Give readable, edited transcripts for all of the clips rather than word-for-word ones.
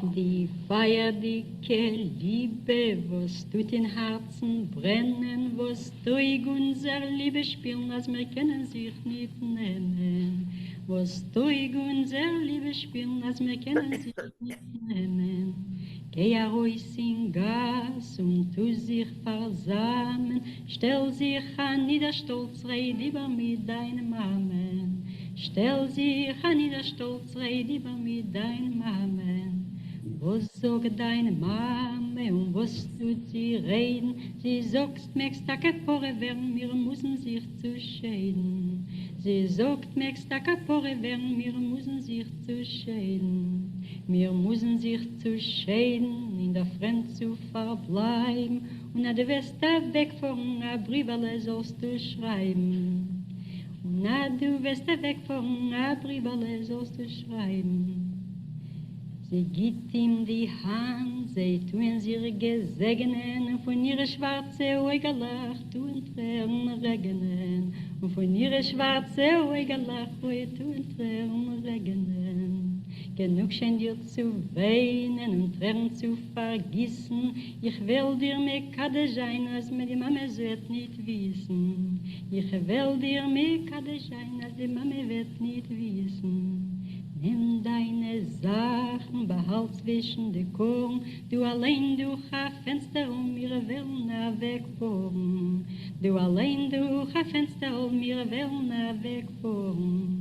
Die feierdicke Liebe, was tut in Herzen brennen, was tut unser Liebe spielen, als wir können sich nicht nehmen. Was tut unser Liebe spielen, als wir können sich nicht nehmen. Geh raus in Gas und tu sich versammeln, stell sich an niederstolz, red über mit deinem Amen. Stell sich an niederstolz, red über mit deinem Amen. Was sagt deine Mama und was tut sie reden? Sie sagt, möchtest du Kapore werden, wir müssen sich zu scheiden. Sie sagt, möchtest du Kapore werden, wir müssen sich zu scheiden. Wir müssen sich zu scheiden, in der Fremd zu verbleiben und an der Weste wegfahren, ein Brieferle sollst du schreiben. Und an der Weste wegfahren, ein Brieferle sollst du schreiben. Sie gibt ihm die Hand, sie tun sie gesegnen, und von ihre schwarze Augenlach tun Tränen regnen. Und von ihre schwarze Augenlach tun Tränen regnen. Genug scheint dir zu weinen und Tränen zu vergießen. Ich will dir mit Kaddisch ein, als mir die Mama wird nicht wissen. Ich will dir mit Kaddisch ein, als die Mama wird nicht wissen. Nimm deine Sachen, behalt zwischen die Korn, du allein durch ein Fenster ihre Wellen wegfahren. Du allein durch ein Fenster ihre Wellen wegfahren.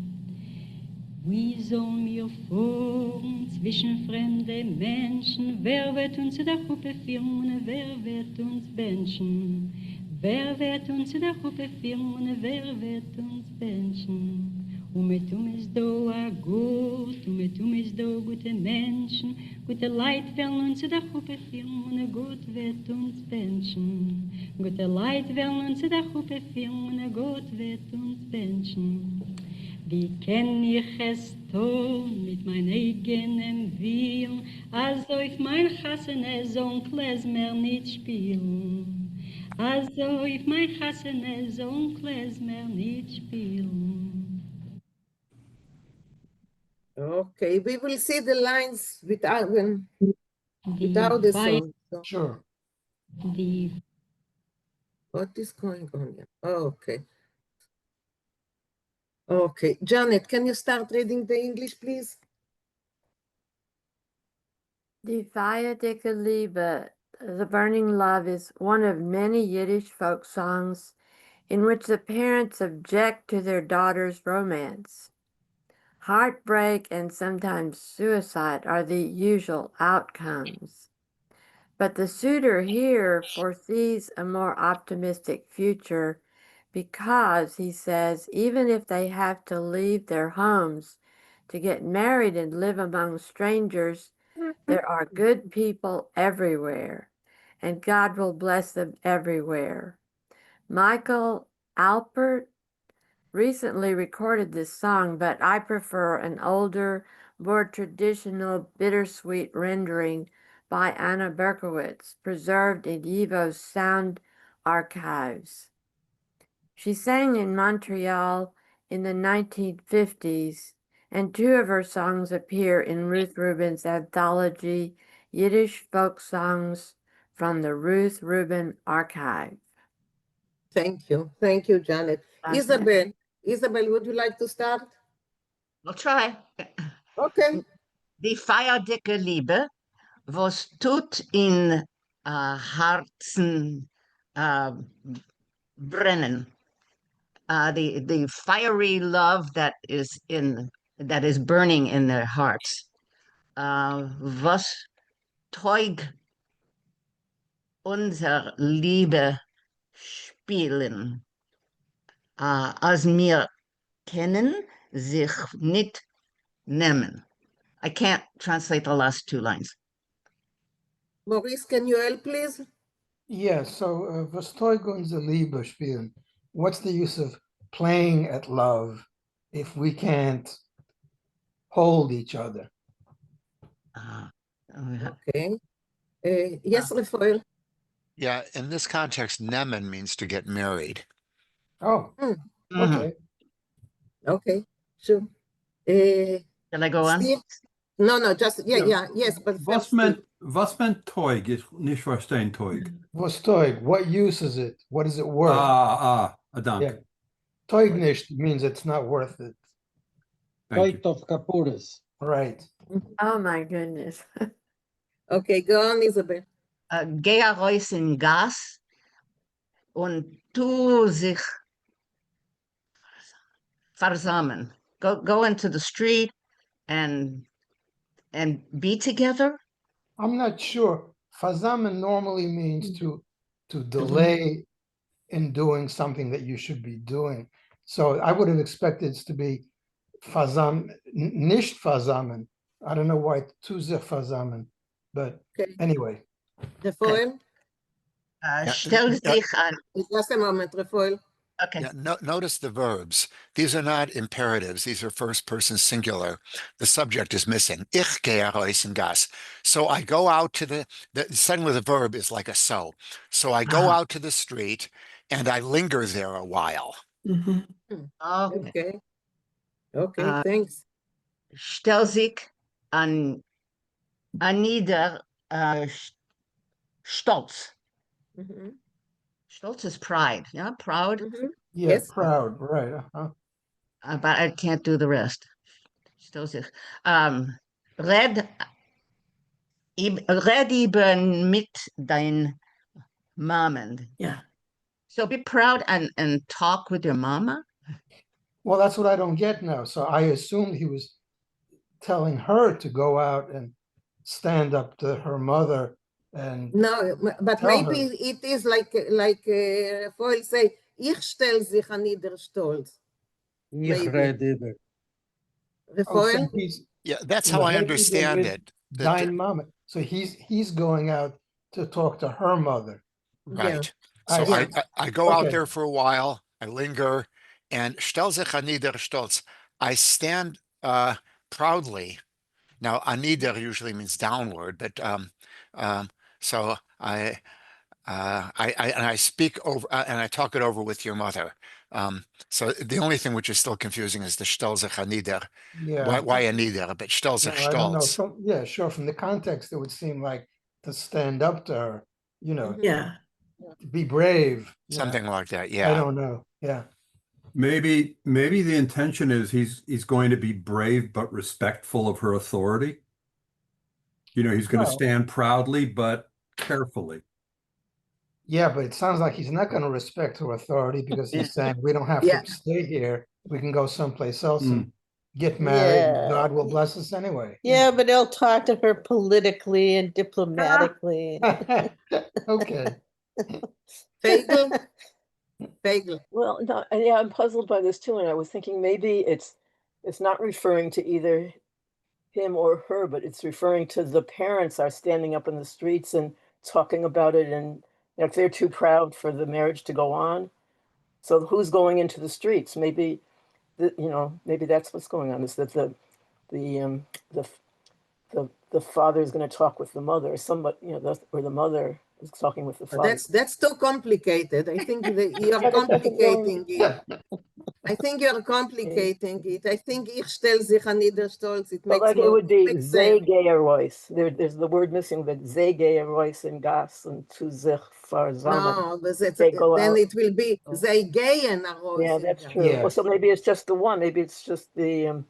Wie sollen wir fahren zwischen fremden Menschen? Wer wird uns zu der Gruppe führen und wer wird uns benchen? Wer wird uns zu der Gruppe führen und wer wird uns benchen? Und mit uns da gut, und mit uns da gute Menschen, gute Leid werden uns zu der Gruppe führen und Gott wird uns benchen. Gute Leid werden uns zu der Gruppe führen und Gott wird uns benchen. Wie kenn ich es tun mit meinem eigenen Willen, also auf mein Chassene soll Klezmer nicht spielen. Also auf mein Chassene soll Klezmer nicht spielen. Okay, we will see the lines without the song. So. Sure. What is going on here? Okay. Okay, Janet, can you start reading the English, please? Die feierliche Liebe, the burning love, is one of many Yiddish folk songs in which the parents object to their daughter's romance. Heartbreak and sometimes suicide are the usual outcomes. But the suitor here foresees a more optimistic future because, he says, even if they have to leave their homes to get married and live among strangers, there are good people everywhere, and God will bless them everywhere. Michael Alpert recently recorded this song, but I prefer an older, more traditional, bittersweet rendering by Anna Berkowitz, preserved in Yivo's sound archives. She sang in Montreal in the 1950s, and two of her songs appear in Ruth Rubin's anthology, Yiddish Folk Songs from the Ruth Rubin Archive. Thank you, Janet. Okay. Isabel, would you like to start? I'll try. Okay. Die feierdicke Liebe, was tut in Herzen brennen. The fiery love that is burning in their hearts. Was teug unser Liebe spielen. Als wir kennen sich nicht nehmen. I can't translate the last two lines. Maurice, can you help, please? Yeah, so was teugen unser Liebe spielen? What's the use of playing at love if we can't hold each other? Okay. Yes, Rafael. Yeah, in this context, nemen means to get married. Oh, okay. Okay, sure. Shall I go on? Steve? No, just, Ja. yes, but Was first, meant Teug? Ich nicht verstehen Teug. Vostoig, what use is it? What is it worth? Dank. Yeah. Teugnicht means it's not worth it. Thank you. Toit of Kapurus. Right. Oh my goodness. okay, go on, Isabel. Geh raus in Gas und tu sich versammeln. Go into the street and be together. I'm not sure. Fazamen normally means to delay in doing something that you should be doing. So I would have expected it to be fazam, nicht fazamen. I don't know why zu sich fazamen, but Okay. anyway. Refoil? Stell sich an. Just a moment, Refoil. Okay. Yeah, notice the verbs. These are not imperatives. These are first person singular. The subject is missing. Ich gehe raus in Gas. So I go out to the setting with the verb is like a so. So I go out to the street and I linger there a while. Okay. Okay, thanks. Stell sich an nieder Stolz. Mhm, Stolz is pride. Yeah, proud. mhm. Yeah, Yes. proud, right. But I can't do the rest. Stell sich. Red eben mit dein Mom. Yeah. So be proud and talk with your mama. Well, that's what I don't get now. So I assumed he was telling her to go out and stand up to her mother and No, but Tell maybe her. it is like Refoil say, ich stell sich an nieder Stolz. Ich Maybe. red über. oh, so Refoil? he's Yeah, that's how I understand it. That- Dine mama. So he's going out to talk to her mother. Right. I So see. I go out Okay. there for a while, I linger, and stell sich an nieder Stolz. I stand proudly. Now, anider usually means downward, but so and I speak over and I talk it over with your mother. So the only thing which is still confusing is the stell sich anider. Yeah. Why anider? But stell sich No, I don't know. stolz. Yeah, sure. From the context, it would seem like to stand up to her, Yeah. be brave. Something like that. I Yeah. don't know. Yeah. Maybe the intention is he's going to be brave but respectful of her authority. He's going to Well. stand proudly but carefully. Yeah, but it sounds like he's not going to respect her authority because he's saying we don't have Yeah. to stay here. We can go someplace else and get married. And God will bless us anyway. Yeah, but he'll talk to her politically and diplomatically. Okay. Fagel? Fagel. Well, no, and yeah, I'm puzzled by this too, and I was thinking maybe it's not referring to either him or her, but it's referring to the parents are standing up in the streets and talking about it, and if they're too proud for the marriage to go on. So who's going into the streets? Maybe maybe that's what's going on, is that the father is going to talk with the mother, or somebody, or the mother is talking with the father. That's too complicated. I think that you're Yeah, that doesn't complicating it. I think you're complicating it. I think ich stell sich an nieder Stolz. It But makes it would be makes ze sense. Geherois. There's the word missing, but ze Geherois in Gas and zu sich versammeln. No, but that's, They go then out. it will be they gehen a Rose. Yeah, that's true. Yeah. Well, so maybe it's just the one. Maybe it's just the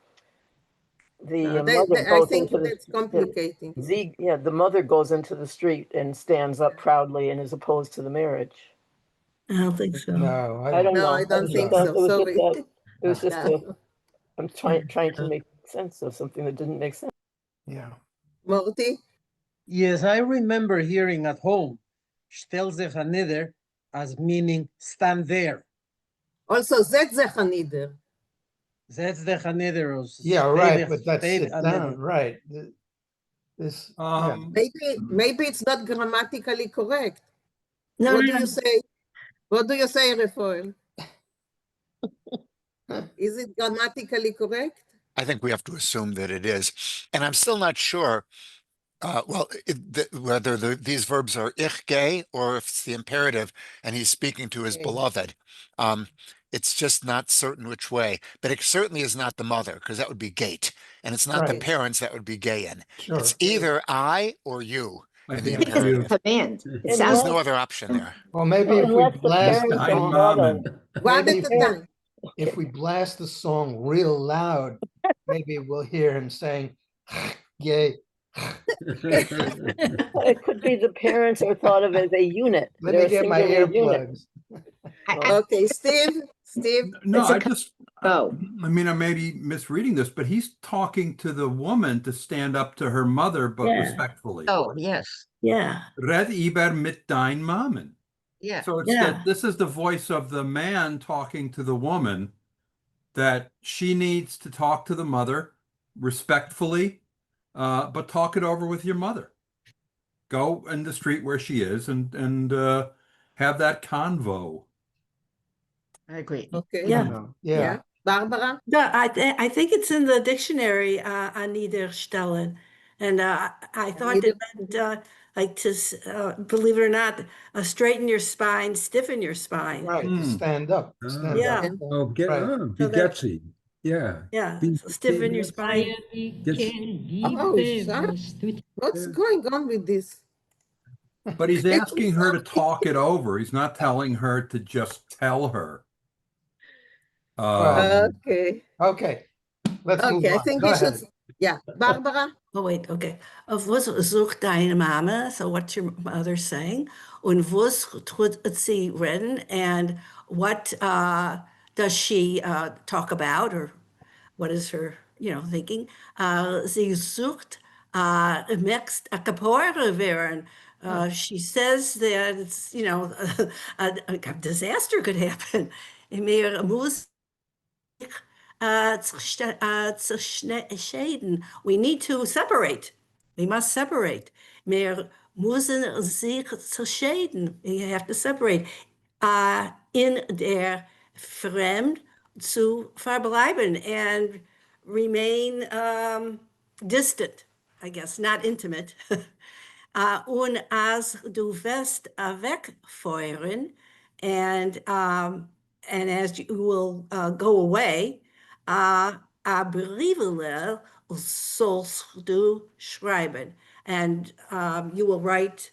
No, mother I goes think into that's complicating. the mother goes into the street and stands up proudly and is opposed to the marriage. I don't think so. No, I don't No, know. I don't just think thought so. It was Sorry. just that. It was just No. I'm trying to make sense of something that didn't make sense. yeah. Morty? Yes, I remember hearing at home, stell sich an nieder, as meaning stand there. Also, setz sich an nieder. Setz dich an nieder. Or Yeah, stay right. dich- But that's stay sit an down, nieder. right. This, yeah. Maybe it's not grammatically correct. No, What no, do no. you say? What do you say, Refoil? Is it grammatically correct? I think we have to assume that it is. And I'm still not sure whether these verbs are ich gehe or if it's the imperative and he's speaking to his Okay. beloved. It's just not certain which way, but it certainly is not the mother, because that would be gate. And it's not the Right. parents, that would be gayin. Sure. It's either I or you I in the think Because it's imperative. a command. It There's sounds no Unless, other option there. Well, maybe if we unless the blast parents Dein are thought of. Mamen. One maybe at if a we, time. if we blast the song real loud, maybe we'll hear him saying, yay. It could be the parents are thought of as a unit. Let They're me a get my singular unit. earplugs. Okay, Steve, No, It's a I just, go. I mean, I may be misreading this, but he's talking to the woman to stand up to her mother, but Yeah. respectfully. Oh, yes. Yeah. Red Iber mit dein Mamen. Yeah. So it's Yeah. that this is the voice of the man talking to the woman, that she needs to talk to the mother respectfully, but talk it over with your mother. Go in the street where she is and have that convo. I agree. okay. Yeah. Yeah. Yeah. Barbara? No, I think it's in the dictionary, an niederstellen. And I thought it meant like believe it or not, straighten your spine, stiffen your spine. Right, to stand up, stand Yeah. up. Oh, get Right. be So that- gutsy. Yeah. Yeah, Be- so stiffen your be- spine. Gets- Oh, Liebe, sorry. was tut What's Yeah. going on with this? But he's asking her to talk it over. He's not telling her to just tell her. Well, Okay. Okay, let's move Okay, I on. think Go we ahead. should. Yeah, Barbara? Oh, wait, okay. Of was sucht deine Mama? So what's your mother saying? Und was tut sie reden? And what does she talk about? Or what is her, thinking? Sie sucht mixed a capoeira werden. She says that it's, a disaster could happen. Mir muss scheiden. We need to separate. We must separate. Wir müssen sich scheiden. You have to separate. In der Fremd zu verbleiben and remain distant, I guess, not intimate. Und als du wirst wegfeuern, and as you will go away, Briefele sollst du schreiben, and you will write.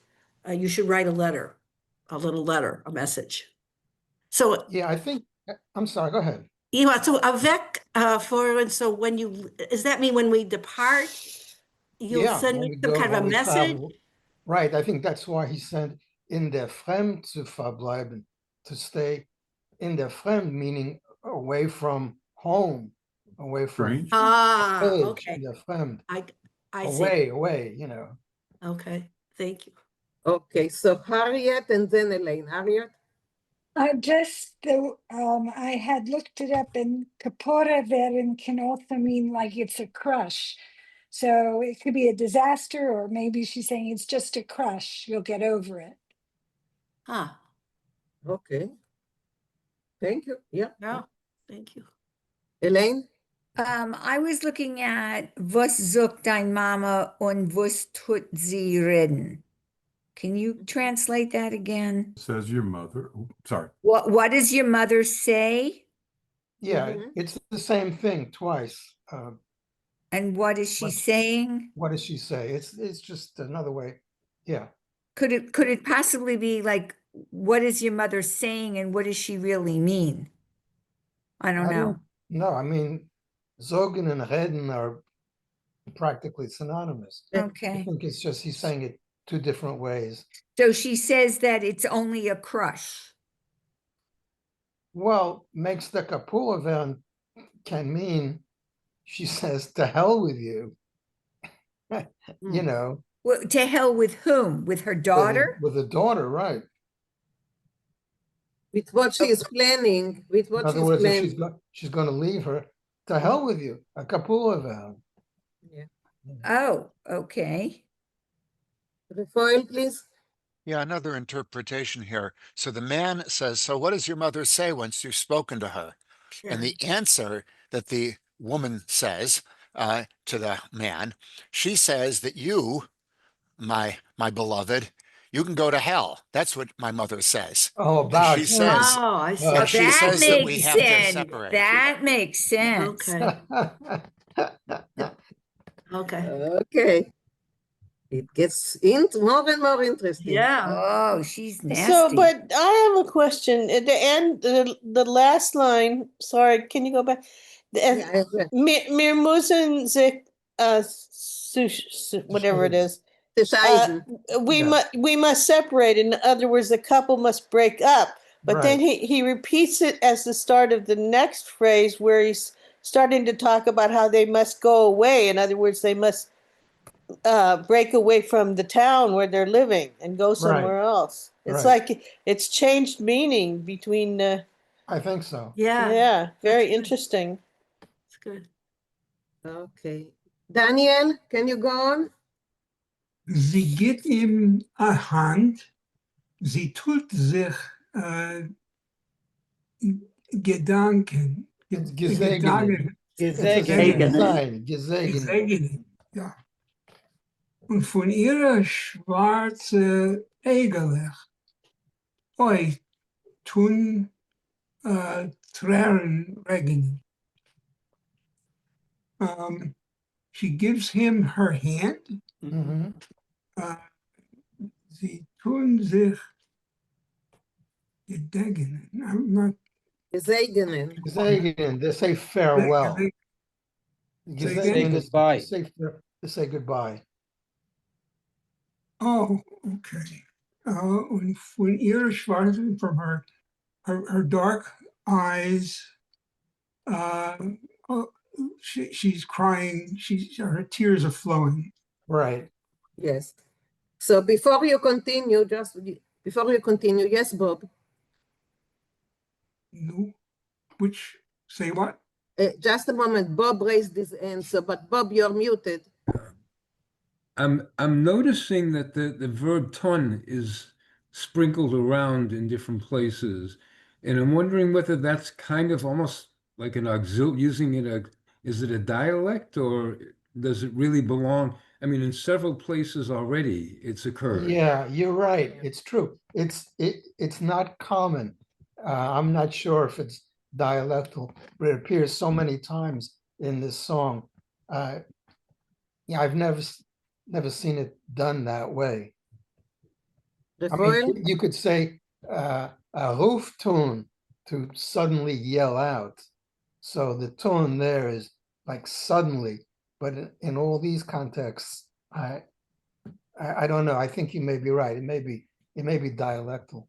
You should write a letter, a little letter, a message. So Yeah, I think, I'm sorry, go ahead. yeah, so avec feuern. So when you, does that mean when we depart, you'll Yeah, send when me we some go, kind of when a we message? travel. Right, I think that's why he said in der Fremd zu verbleiben, to stay in der Fremd, meaning away from home, away from Strange. village, Okay. in der Fremd, I see. away, Okay, thank you. Okay, so Harriet and then Elaine. Harriet? I had looked it up, and kapora werden can also mean like it's a crush. So it could be a disaster, or maybe she's saying it's just a crush. You'll get over it. Huh, Okay. Thank you. Yeah. yeah, thank you. Elaine? I was looking at was sucht dein Mama und was tut sie reden. Can you translate that again? Says your mother. Oh, sorry. What does your mother say? Yeah, Mhm. it's the same thing twice. And what is she What- saying? What does she say? It's just another way. Yeah, Could it possibly be like, what is your mother saying and what does she really mean? I don't know. No, I mean, Zogen and Reden are practically synonymous. I Okay. think it's just he's saying it two different ways. So she says that it's only a crush. Mm-hmm. Well, makes the Kapula van can mean she says to hell with you. You know, Well, to hell with whom? With her daughter? with the daughter, right? With what she is planning, with In what other she's words, if planning. she's going to leave her, to hell with you, a Kapula van. Yeah. Oh, okay. Rafael, please. Yeah, another interpretation here. So the man says, so what does your mother say once you've spoken to her? And the answer that the woman says to the man, she says that you, my beloved, you can go to hell. That's what my mother says. Oh, And about she him. says, Oh, I see. Oh. and she That says that we makes have to sense. separate. That makes sense. Okay. Okay. Okay. It gets more and more interesting. Yeah. Oh, she's nasty. So, but I have a question. At the end, the last line, sorry, can you go back? Yeah, Mir müssen sich, whatever it is. Scheiden. We must separate. In other words, the couple must break up. But then he repeats it as the start of the next phrase where he's starting to talk about how they must go away. In other words, they must break away from the town where they're living and go somewhere else. It's like it's changed meaning between. I think so. Yeah, very interesting. It's good. Okay. Daniel, can you go on? Sie gibt ihm eine Hand, sie tut sich Gedanken. It's gesegnet. Gesegnet. Ja. Und von ihrer schwarzen Ägerlich, oi, tun Tränen regnen. She gives him her hand. Mhm. Sie tun sich Gedenken. I'm not. Gesegnen. Gesegnen. They say farewell. Say goodbye. They say goodbye. Oh, okay. Und von ihrer schwarzen, from her dark eyes, she's crying. Her tears are flowing. Right. Yes. So before you continue, yes, Bob. No. Which, say what? Just a moment. Bob raised his hand. So, but Bob, you're muted. I'm noticing that the verb ton is sprinkled around in different places, and I'm wondering whether that's kind of almost like an auxiliary, using it. Is it a dialect, or does it really belong? I mean, in several places already, it's occurred. Yeah, you're right. It's true. It's not common. I'm not sure if it's dialectal, but it appears so many times in this song. Yeah, I've never seen it done that way. I mean, you could say a ruf tune, to suddenly yell out. So the tone there is like suddenly, but in all these contexts, I don't know. I think you may be right. It may be dialectal.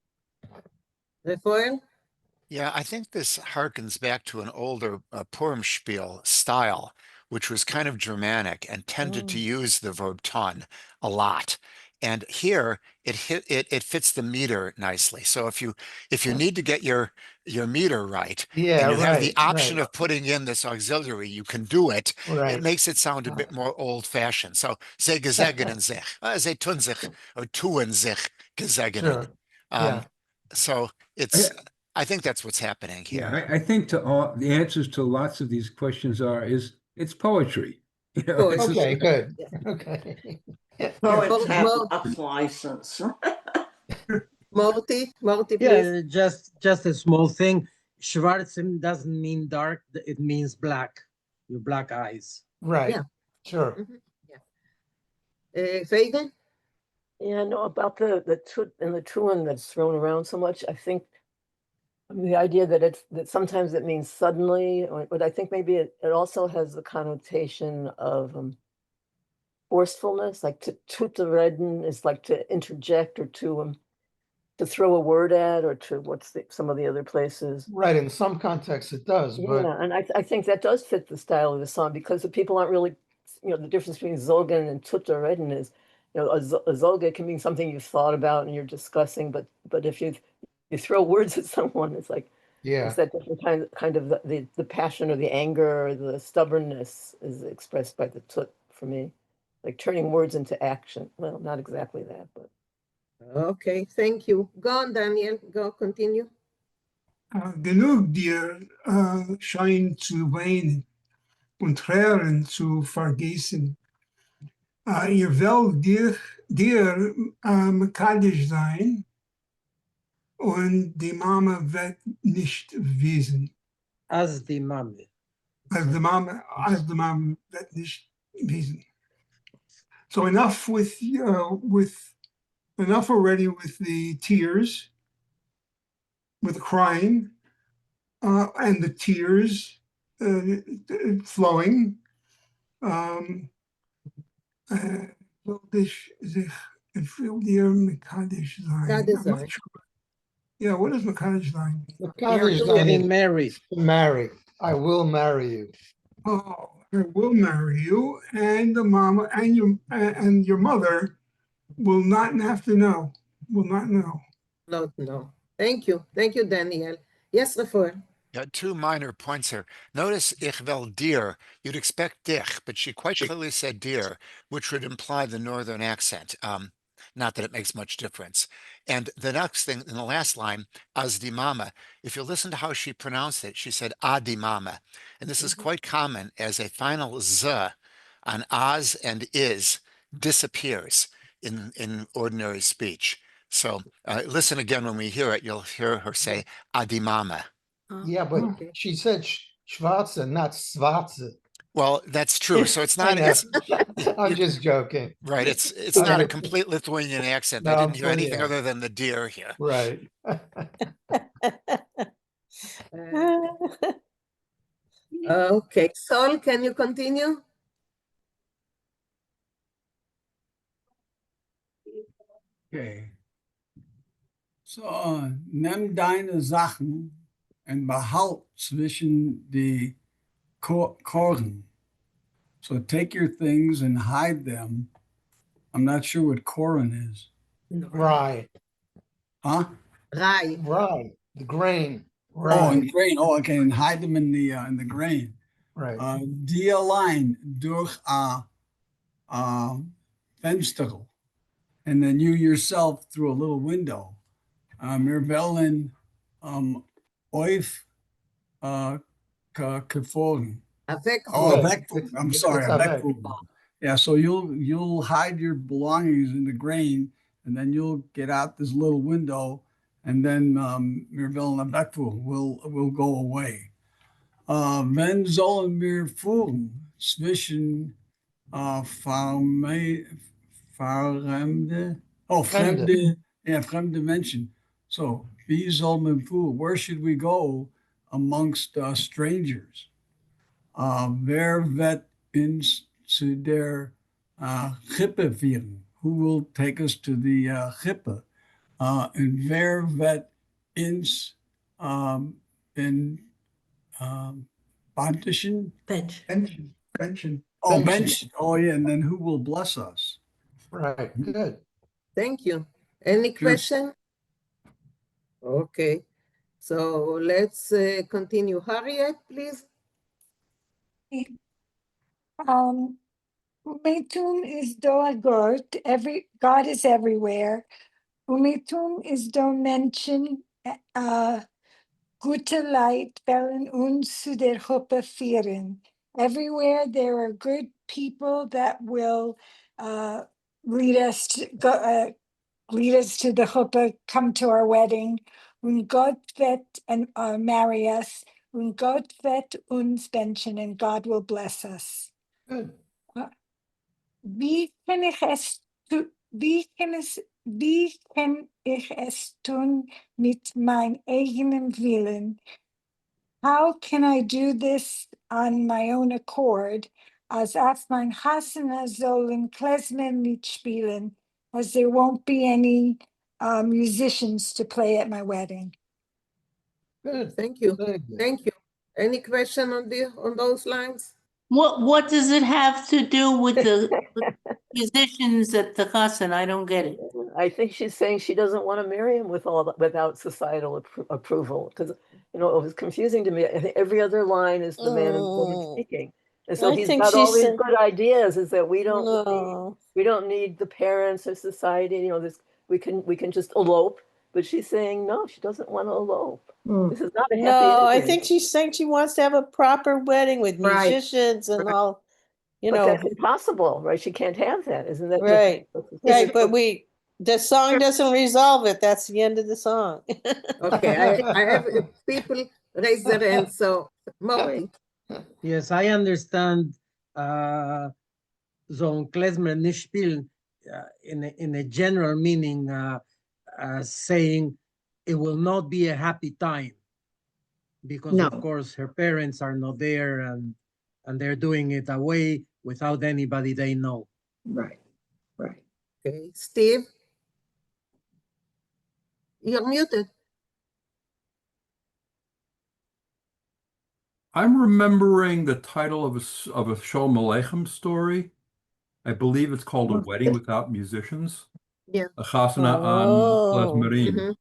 Rafael? Yeah, I think this harkens back to an older Purim-spiel style, which was kind of Germanic and tended to use the verb ton a lot. And here it fits the meter nicely. So if you need to get your meter right, and you have the option of putting in this auxiliary, you can do it. It makes it sound a bit more old-fashioned. So say gesegnen sich, say tun sich, or tun sich gesegnen. So it's. I think that's what's happening here. Yeah, I think the answers to lots of these questions it's poetry. You know, okay, good. Okay. Poets have a license. Morty, please. Yeah, just a small thing. Schwarzem doesn't mean dark, it means black. Your black eyes. Right. Yeah. Sure. Fagan? Yeah, no, about the tut and the tuin that's thrown around so much. I think the idea that sometimes it means suddenly, but I think maybe it also has the connotation of forcefulness, like to reden is like to interject or to throw a word at, or to some of the other places. Right, in some contexts it does. But yeah, and I think that does fit the style of the song, because the people aren't really, the difference between Zolgan and tut reden is, a Zolga can mean something you've thought about and you're discussing, but if you throw words at someone, it's like, it's that different kind of the passion or the anger or the stubbornness is expressed by the tut for me, like turning words into action. Well, not exactly that, but. Okay, thank you. Go on, Daniel. Go, continue. Genug dir scheint zu weinen und Tränen zu vergießen. Ihr will dir mekadisch sein und die Mama wird nicht wissen. As the Mame. As the mom wird nicht wissen. So enough with enough already with the tears, with the crying, and the tears flowing. Ich will dir mekadisch sein. I'm not sure. Yeah, what does mekadish sein mean? Mekadesh Getting is married. to marry. I will marry you. Oh, I will marry you, and the mama and your mother will not have to know. Will not know. No. Thank you, Daniel. Yes, Rafael. Yeah, two minor points here. Notice ich will dir. You'd expect dich, but she quite clearly said dir, which would imply the northern accent. Not that it makes much difference. And the next thing in the last line, as di mama, if you listen to how she pronounced it, she said adi mama. And this is quite common as a final z on as and is disappears in ordinary speech. So listen again when we hear it, you'll hear her say adi mama. Yeah, but she said schwarze, not schwarze. Well, that's true. So it's not. I'm just joking. Right. It's not a complete Lithuanian accent. No, I didn't hear anything yeah. other than the deer here. Right. Okay, Sol, can you continue? Okay. So, nimm deine Sachen und behalt zwischen die Korn. So take your things and hide them. I'm not sure what koren is. Right. Huh? Right. The grain. Right. Oh, Right. in grain. Oh, okay. And hide them in the grain. Right. Die allein durch a Fenster. And then you yourself through a little window. Wir wollen euch gefolgen. Wegvoeren. I'm sorry, wegvoeren. Yeah, so you'll hide your belongings in the grain, and then you'll get out this little window, and then wir wollen wegvoeren. We'll go away. Wenn sollen wir fuhren zwischen fremde Menschen. So, wie soll man fuhren? Where should we go amongst strangers? Wer wird uns zu der Chippe führen? Who will take us to the Chippe? And wer wird uns in Pension? Oh, pension. Oh, yeah. And then who will bless us? Right. Good. Thank you. Any question? Okay. So let's continue. Harriet, please. Umetum is do a gurt. God is everywhere. Umetum is do mention gute Leid bellen uns zu der Huppe führen. Everywhere there are good people that will lead us to the Huppe, come to our wedding. Und Gott wird marry us. Und Gott wird uns benchen, and God will bless us. Good. Wie kann ich es tun mit meinem eigenen Willen? How can I do this on my own accord? Als auf mein Hasana sollen Klezmer nicht spielen, as there won't be any musicians to play at my wedding. Good. Thank you. Thank you. Any question on those lines? What does it have to do with the musicians at the chassan? I don't get it. I think she's saying she doesn't want to marry him without societal approval, because it was confusing to me. I think every other line is the man and woman speaking, and so he's got all these good ideas. Is that we don't need the parents or society. We can just elope. But she's saying no, she doesn't want to elope. This is not a happy ending. I think she's saying she wants to have a proper wedding with musicians and all. you But know, that's impossible, right? She can't have that, isn't that? right, right. But It's- the song doesn't resolve it. That's the end of the song. Okay, I have people raise their hands, so Morty. Yes, I understand. So ein Klezmer nicht spielen in a general meaning, saying it will not be a happy time because of course her parents are not there and they're doing it away without anybody they know. Right. Okay, Steve? You're muted. I'm remembering the title of a Sholem Aleichem story. I believe it's called A Wedding Without Musicians. Yeah. A chasana on klezmerim. Mhm.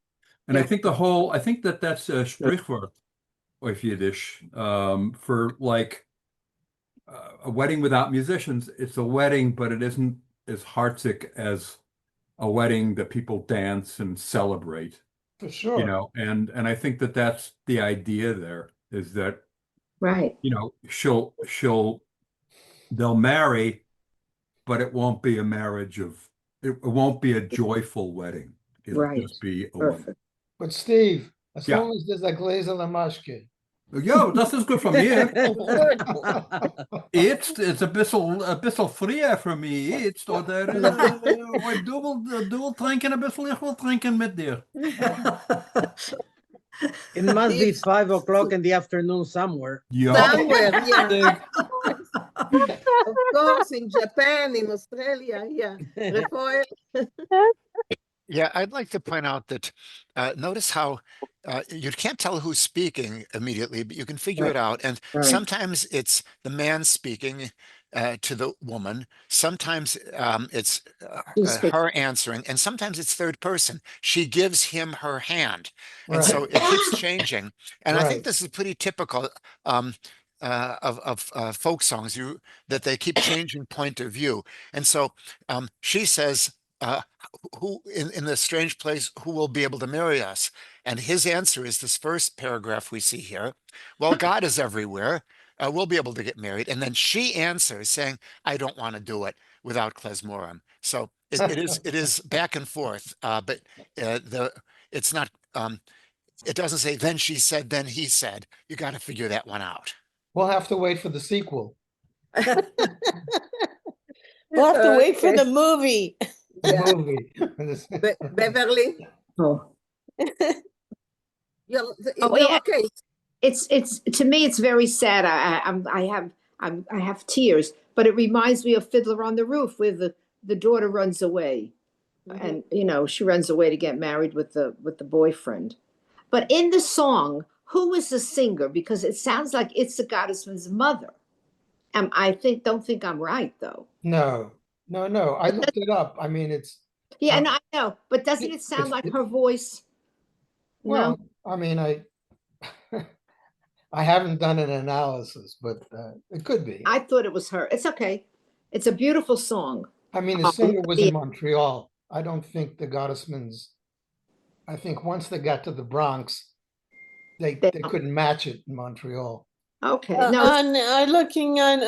And Yeah. I think that's a sprichwort of Yiddish for like a wedding without musicians. It's a wedding, but it isn't as heartsick as a wedding that people dance and celebrate. For sure. You know, and I think that that's the idea there is that, Right. you know, they'll marry, but it won't be a marriage it won't be a joyful wedding. It'll Right. just be a wedding. Perfect. But Steve, as Yeah. long as there's a glaze on the mashke. Ja, das ist gut von mir. It's a bissel früher für mich jetzt, oder du willst trinken ein bisschen, ich will trinken mit dir. It must be 5 o'clock in the afternoon somewhere. Ja. Somewhere, yeah. Of course, in Japan, in Australia, yeah. Rafael? Yeah, I'd like to point out that notice how you can't tell who's speaking immediately, but you can figure it out. And sometimes it's the man speaking to the woman. Sometimes it's her answering, and sometimes it's third person. She gives him her hand, and so it keeps changing. And I think this is pretty typical of folk songs. That they keep changing point of view, and so she says. Who in the strange place, who will be able to marry us? And his answer is this first paragraph we see here. Well, God is everywhere. We'll be able to get married. And then she answers saying, I don't want to do it without klezmorim. So it is back and forth, but it's not, it doesn't say, then she said, then he said. You got to figure that one out. We'll have to wait for the sequel. We'll have to wait for the movie. Movie. Beverly? Oh. You're yeah. okay. It's to me it's very sad. I have tears, but it reminds me of Fiddler on the Roof, where the daughter runs away, and you know she runs away to get married with the boyfriend. But in the song, who is the singer? Because it sounds like it's the Gottesman's mother. Don't think I'm right though. No. I looked it up. I mean, it's. Yeah, and I know, but doesn't it sound like her voice? Well, I mean, I haven't done an analysis, but it could be. I thought it was her. It's okay. It's a beautiful song. I mean, the singer was in Montreal. I don't think the Gottesmans. I think once they got to the Bronx, they couldn't match it in Montreal. Okay. I'm looking on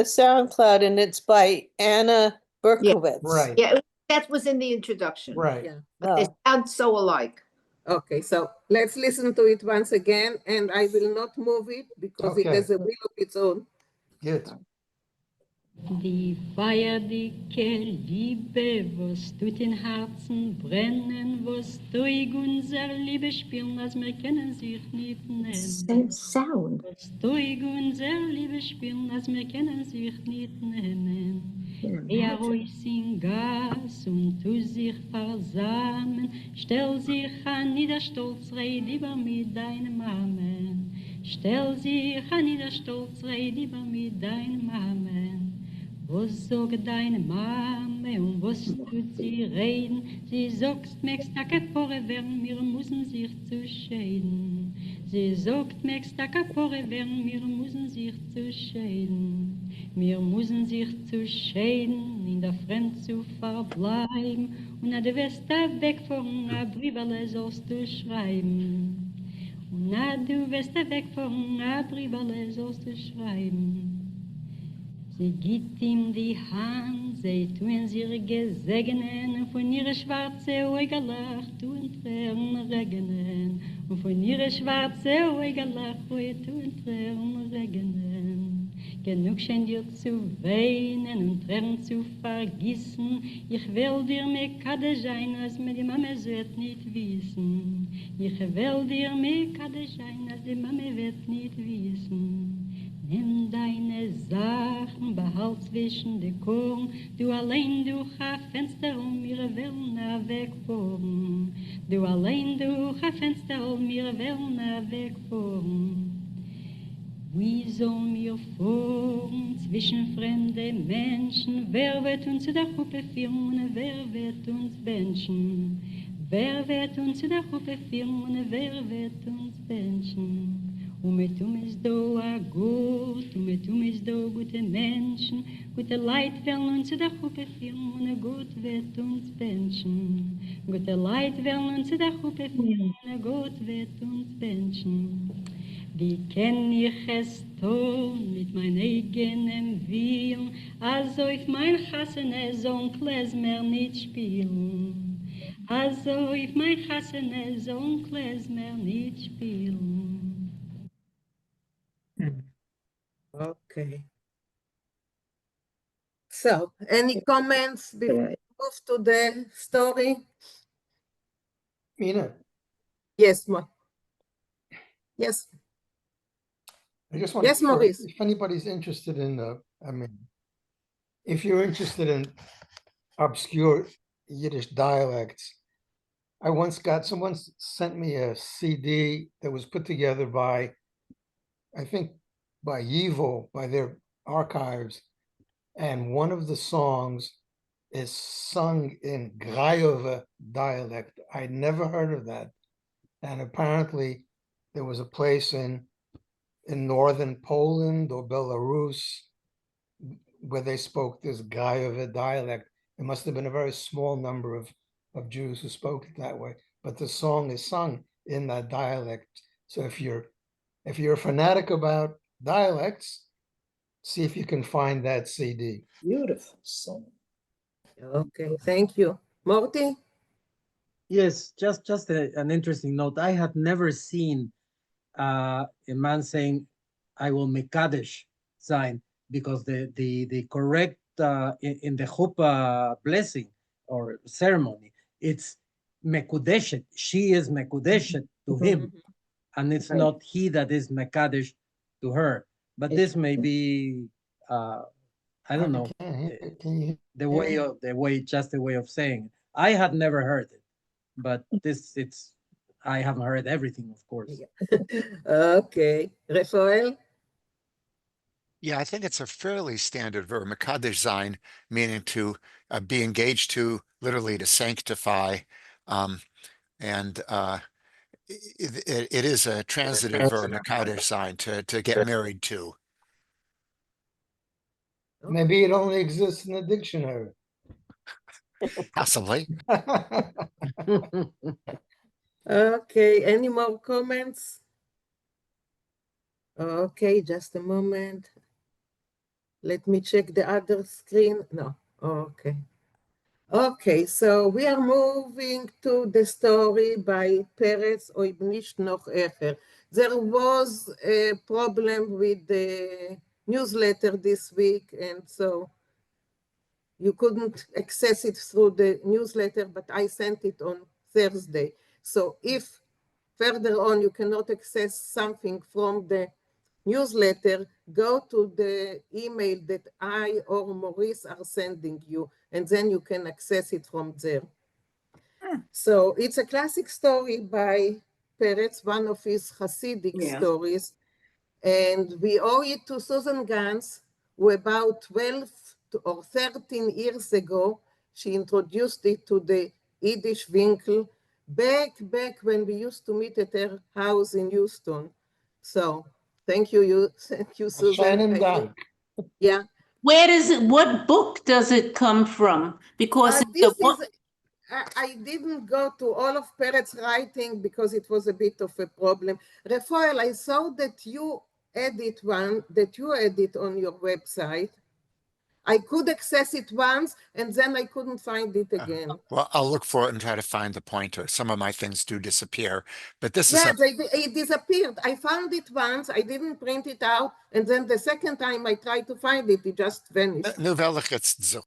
SoundCloud, and it's by Anna Berkowitz. Right. Yeah, that was in the introduction. Right. Yeah. But they sound so alike. Okay, so let's listen to it once again, and I will not move it because it has a will of its own. Good. Die feierdicke Liebe, was tut in Herzen brennen, was tut unser Liebe spielen, als wir können sich nicht nennen. Sound. Was tut unser Liebe spielen, als wir können sich nicht nennen. Ruhig in Gas und tu sich versammeln, stell sich an niederstolz, red über mit deinem Amen. Stell sich an niederstolz, red über mit deinem Amen. Was sagt deine Mame und was tut sie reden? Sie sagt, möchtest du Kapore werden, wir müssen sich zu scheiden. Sie sagt, möchtest du Kapore werden, wir müssen sich zu scheiden. Wir müssen sich zu scheiden, in der Fremd zu verbleiben. Und na du wirst da weg von a Briefele sollst du schreiben. Und na du wirst da weg von a Briefele sollst du schreiben. Sie gibt ihm die Hand, sie tun sie gesegnen, und von ihre schwarze Augelach tun Tränen regnen, und von ihre schwarze Augelach tun Tränen regnen. Genug schon dir zu weinen und Tränen zu vergießen, ich will dir mit Kaddisch ein, als mir die Mama wird nicht wissen. Ich will dir mit Kaddisch ein, als die Mama wird nicht wissen. Nimm deine Sachen, behalt zwischen den Korn, du allein durch ein Fenster ihre Wellen wegfahren. Du allein durch ein Fenster ihre Wellen wegfahren. Wie sollen wir fahren zwischen fremden Menschen? Wer wird uns zu der Gruppe führen, wer wird uns benchen? Wer wird uns zu der Gruppe führen, wer wird uns benchen? Mit uns do a gut, mit uns do gute Menschen, gute Leid werden uns zu der Gruppe führen, gut wird uns benchen. Gute Leid werden uns zu der Gruppe führen, gut wird uns benchen. Wie kenn ich es tun mit meinem eigenen Willen, also ich mein Chassene so ein Klezmer nicht spielen. Also ich mein Chassene so ein Klezmer nicht spielen. Okay. So, any comments before we move to the story? Mina, Yes, yes. I just want Yes, to, Maurice. if anybody's interested in the, I mean, if you're interested in obscure Yiddish dialects, I once got, someone sent me a CD that was put together by, I think, by Vinkl, by their archives. And one of the songs is sung in Grajova dialect. I'd never heard of that. And apparently there was a place in northern Poland or Belarus where they spoke this Grajova dialect. It must have been a very small number of Jews who spoke it that way, but the song is sung in that dialect. So if you're a fanatic about dialects, see if you can find that CD. Beautiful song. Okay, thank you. Morty? Yes, just an interesting note. I had never seen a man saying, "I will make Kaddish" sign, because the correct in the chuppah blessing or ceremony, it's mekudeshet. She is mekudeshet to him, and it's Right. not he that is mekadesh to her. But this may be, I don't know, the way of saying it. I had never heard it, but I haven't heard everything, of course. Okay. Rafael? Yeah, I think it's a fairly standard verb, mekadesh sein, meaning to be engaged to, literally to sanctify. And it is a transitive verb, mekadesh sein, to get married to. Maybe it only exists in the dictionary. Possibly. Okay, any more comments? Okay, just a moment. Let me check the other screen. No, okay. Okay, so we are moving to the story by Peretz Oib nicht noch echer. There was a problem with the newsletter this week, and so you couldn't access it through the newsletter, but I sent it on Thursday. So if further on you cannot access something from the newsletter, go to the email that I or Maurice are sending you, and then you can access it from there. So it's a classic story by Peretz, one of his Hasidic stories, and we owe it to Susan Gans, who about 12 or 13 years ago, she introduced it to the Yiddish Vinkl back when we used to meet at her house in Houston. So thank you, Susan. Shannon Dank. Yeah. Where does it, what book does it come from? Because I didn't go to all of Peretz's writing because it was a bit of a problem. Rafael, I saw that you edit on your website. I could access it once, and then I couldn't find it again. Well, I'll look for it and try to find the pointer. Some of my things do disappear, but this is Yeah, it disappeared. I found it once, I didn't print it out, and then the second time I tried to find it, it just vanished. Nu welch it's so.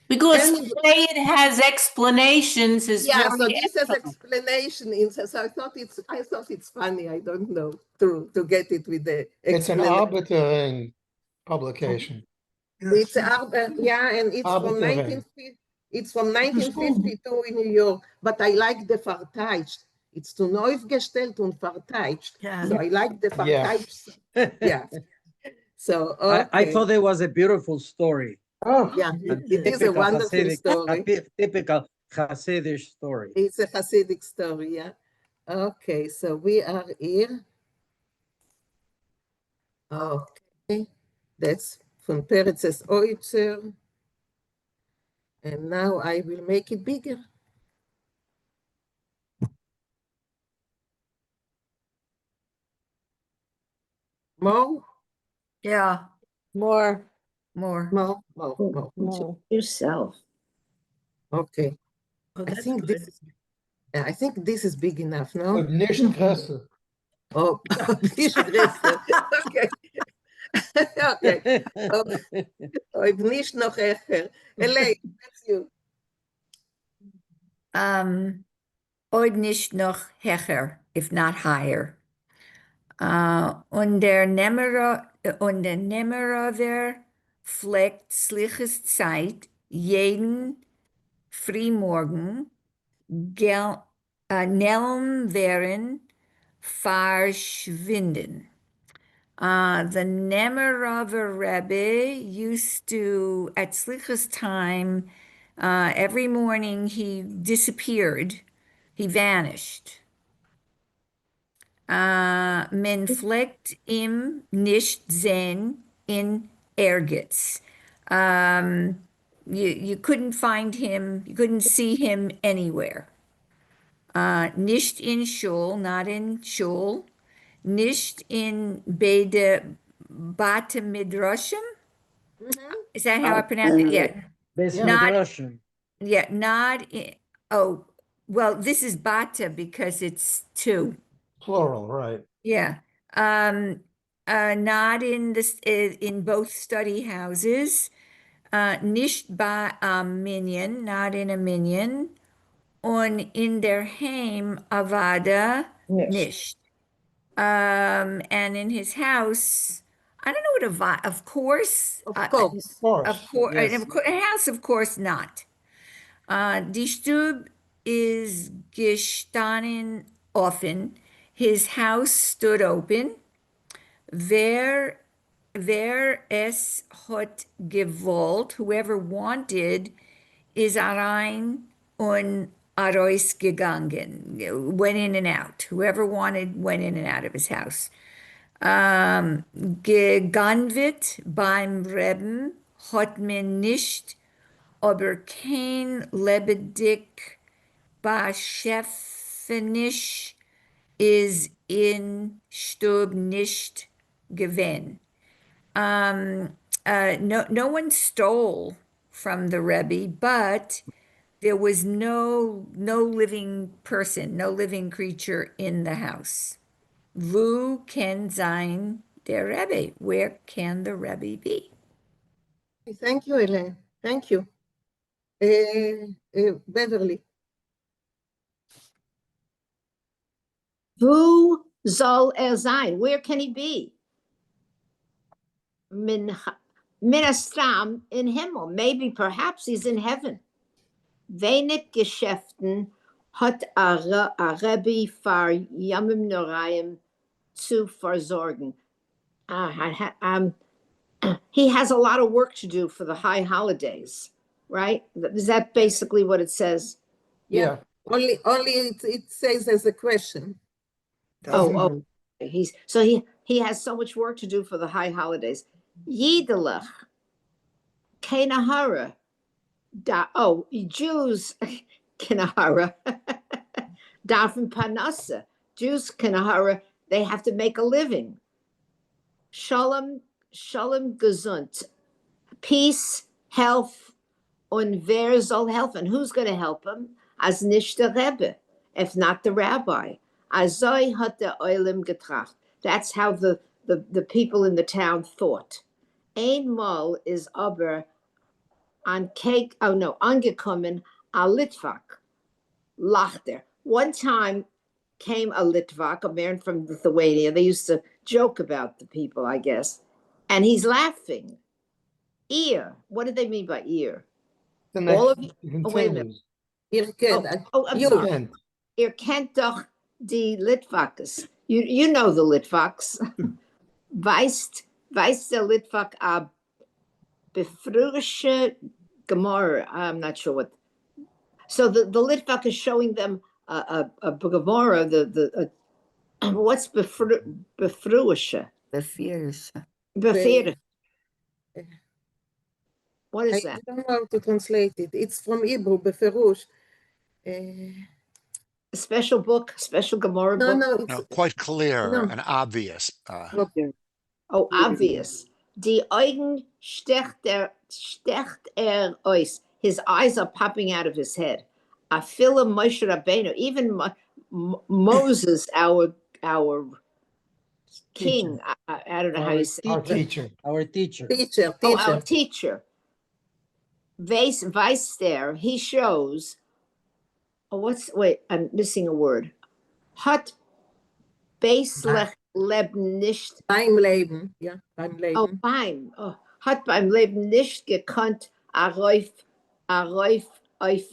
Because to say it has explanations is Yeah, very so this has excellent. explanation in, so I thought it's funny. I don't know to get it with the It's an explanation. arbitrary publication. It's yeah, and it's from Arbitrary. 1952 in New York. But I like the verteidigt. It's zu neu gestellt und verteidigt. Yeah. So I like the verteidigt. Yeah. So I okay. thought it was a beautiful story. Oh, Yeah, it is a wonderful story. Typical Hasidic story. It's a Hasidic story, yeah. Okay, so we are here. Okay, that's from Peretz's Oitzer. And now I will make it bigger. More? Yeah. More. More. Yourself. Okay. Oh, I that's think good. this is, yeah, I think this is big enough, no? Und nicht größer. Oh, nicht größer. Okay. Okay. Ob nicht noch echer. Elaine, that's you. Oid nicht noch hecher, if not higher. Und der Nemmerover pflegt sliches Zeit jeden Frühmorgen Nelm wären verschwinden. The Nemerover Rebbe used to, at Slicha's time, every morning he disappeared, he vanished. Men fleckt im nicht sehen in Ergitz. You couldn't find him, you couldn't see him anywhere. Nicht in Shul, not in Shul. Nicht in Bede Bate Midrashim. Is that how I pronounce it? Yeah. Midrashim. Yeah, not in, oh, well, this is Bata because it's two. Plural, right. Yeah. Not in this in both study houses. Nicht bei Minyan, not in a Minyan. Und in der Heim Avada nicht. And in his house, I don't know what of course. Of course. Of course. Yes. A house, of course not. Die Stube is gestanden offen. His house stood open. Wer es hat gewollt, whoever wanted, is rein und Arois gegangen, went in and out. Whoever wanted went in and out of his house. Geganvit beim Reben hat man nicht, aber kein lebendig Beschäftignis is in Stub nicht gewesen. No one stole from the Rebbe, but there was no living person, no living creature in the house. Wo kann sein der Rebbe? Where can the Rebbe be? Thank you, Elaine. Thank you. Beverly. Wo soll sein? Where can he be? Minastram in Himmel. Maybe perhaps he's in heaven. Wenig Geschäften hat a Rebbe for Yamim Noraim zu versorgen. He has a lot of work to do for the high holidays, right? Is that basically what it says? Yeah. Only it says as a question. Oh, he has so much work to do for the high holidays. Yidelach, Kenahara, Jews, Kenahara, Darfin Panasa, Jews, Kenahara, they have to make a living. Shalom Gesund, peace, health, und wer soll helfen? Who's going to help him? As nicht der Rebbe, if not the rabbi. Azoi hat der Olim getracht. That's how the people in the town thought. Einmal is aber angekommen a Litvak, lachter. One time came a Litvak, a man from Lithuania. They used to joke about the people, I guess. And he's laughing. Ear. What did they mean by ear? The All next of you. Oh, wait a minute. continues. I'm You sorry. can. Ihr kennt doch die Litvakes. You know the Litvaks. Weist der Litvak a befruische Gemara. I'm not sure what. So the Litvak is showing them a Gemara. What's befruische? Befruische. What is that? I don't know how to translate it. It's from Hebrew, beferush. A special book, special Gemara book? No, quite clear and obvious. Okay. Oh, obvious. Die Augen stecht aus. His eyes are popping out of his head. Afila Moshe Rabbeinu, even Moses, our king. I don't know how you say it. Our teacher. Oh, our teacher. Weiss there, he shows. Oh, wait, I'm missing a word. Hat Beislech Leben nicht. Beim Leben, ja, beim Leben. Oh, beim. Oh, hat beim Leben nicht gekonnt, auf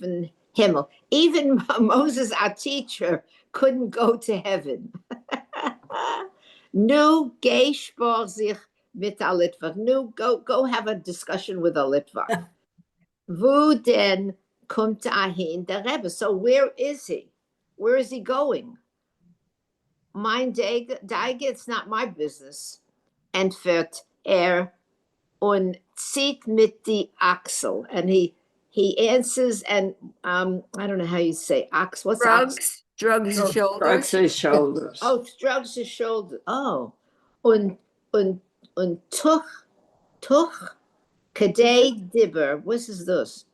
den Himmel. Even Moses, our teacher, couldn't go to heaven. Nu gespor sich mit a Litvak. Nu go have a discussion with a Litvak. Wo denn kommt ahin der Rebbe? So where is he? Where is he going? Mein Deige, it's not my business. Entfert und zieht mit die Achsel. And he answers and I don't know how you say ox. What's ox? Drugs his shoulders. Shrugs his shoulders. Oh, shrugs his shoulders. Oh. Und tuch kadei dibber. What is this?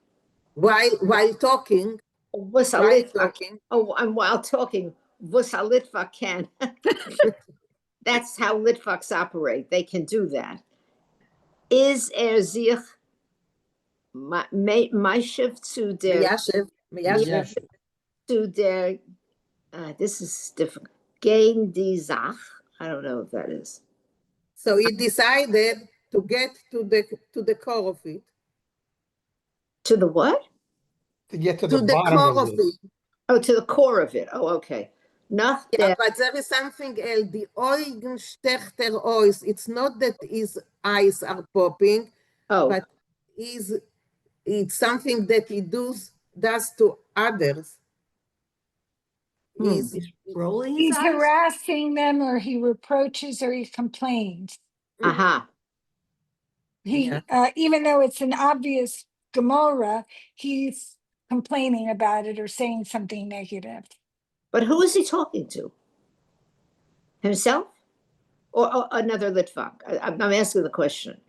While talking. What's a Litvak? Oh, and while talking, what's a Litvak can? That's how Litvaks operate. They can do that. Is sich Meishev zu der zu der this is different. Gegen die Sach. I don't know if that is. So he decided to get to the core of it. To the what? To get to the bottom core of it. Oh, to the core of it. Oh, okay. Nach yeah, but there is something else. The Augen stecht aus. It's not that his eyes are popping, but it's something that he does to others. He's rolling his He's eyes? harassing them, or he reproaches, or he complains. Even though it's an obvious Gemara, he's complaining about it or saying something negative. But who is he talking to? Himself? Or another Litvak? I'm asking the question.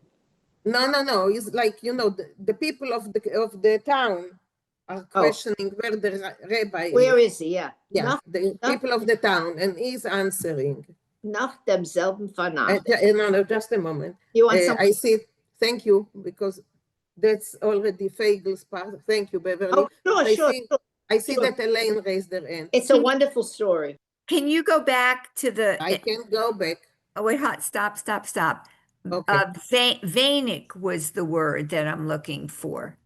No. It's like, the people of the town are questioning where the rabbi is. Where is he? Yeah. Yeah, the people of the town, and he's answering. Nach demselben Vernach. No, just a moment. You want I see, thank you, because that's already Vinkl's part. Thank you, Beverly. Oh, sure. I see that Elaine raised her hand. It's a wonderful story. Can you go back to the... I can go back. Oh, wait, stop. Okay. Vainik was the word that I'm looking for.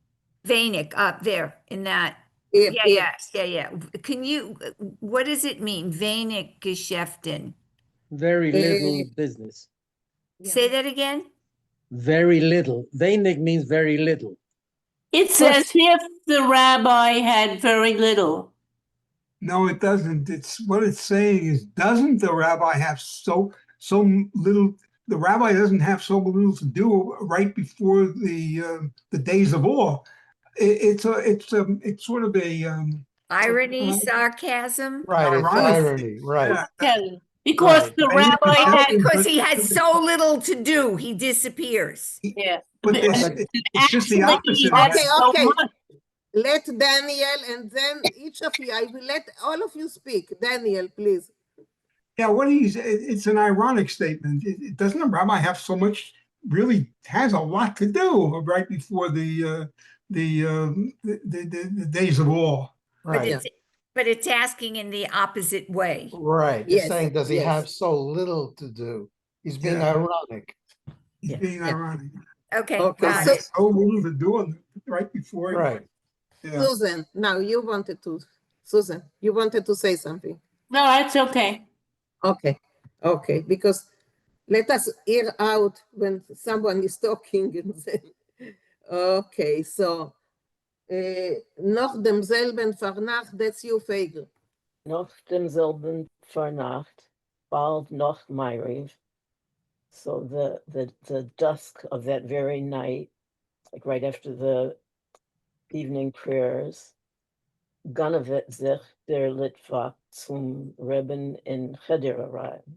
Vainik, up there in that. Yeah. Can you, what does it mean? Vainik Geschäften. Very little business. Say that again? Very little. Wenig means very little. It's as if the rabbi had very little. No, it doesn't. It's what it's saying is, doesn't the rabbi have so little? The rabbi doesn't have so little to do right before the days of awe. It's sort of a irony, sarcasm. Right, it's irony, right? Yeah. Because the rabbi had, because he has so little to do, he disappears. Yeah. But it's just the opposite of Okay, that. okay. Let Daniel, and then each of you, I will let all of you speak. Daniel, please. Yeah, it's an ironic statement. It doesn't the rabbi have so much, really has a lot to do right before the days of awe. Right. But it's asking in the opposite way. Right. It's saying, does he have so little to do? He's being ironic. He's being ironic. Okay. Okay, So little to do right before. Right. Yeah. Susan, now you wanted to say something. No, that's okay. Okay, because let us hear out when someone is talking and then, okay, so noch demselben Vernacht, that's you, Vinkl. Noch demselben Vernacht, bald noch Ma'ariv. So the dusk of that very night, like right after the evening prayers, Ganavet sich der Litvak zum Rebben in Cheder arrived.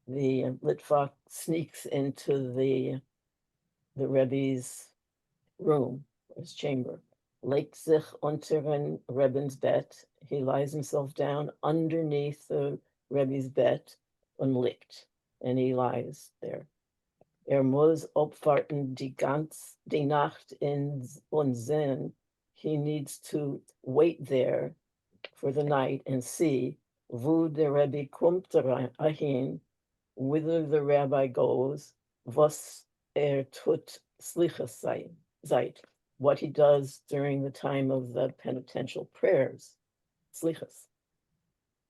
The Litvak sneaks into the Rebbe's room, his chamber, legt sich unteren Rebben's bed. He lies himself down underneath the Rebbe's bed und liegt, and he lies there. Muss opfarten die Nacht in und sehen. He needs to wait there for the night and see wo der Rebbe kommt dahin, whither the rabbi goes, was tut slichas seit, what he does during the time of the penitential prayers, slichas.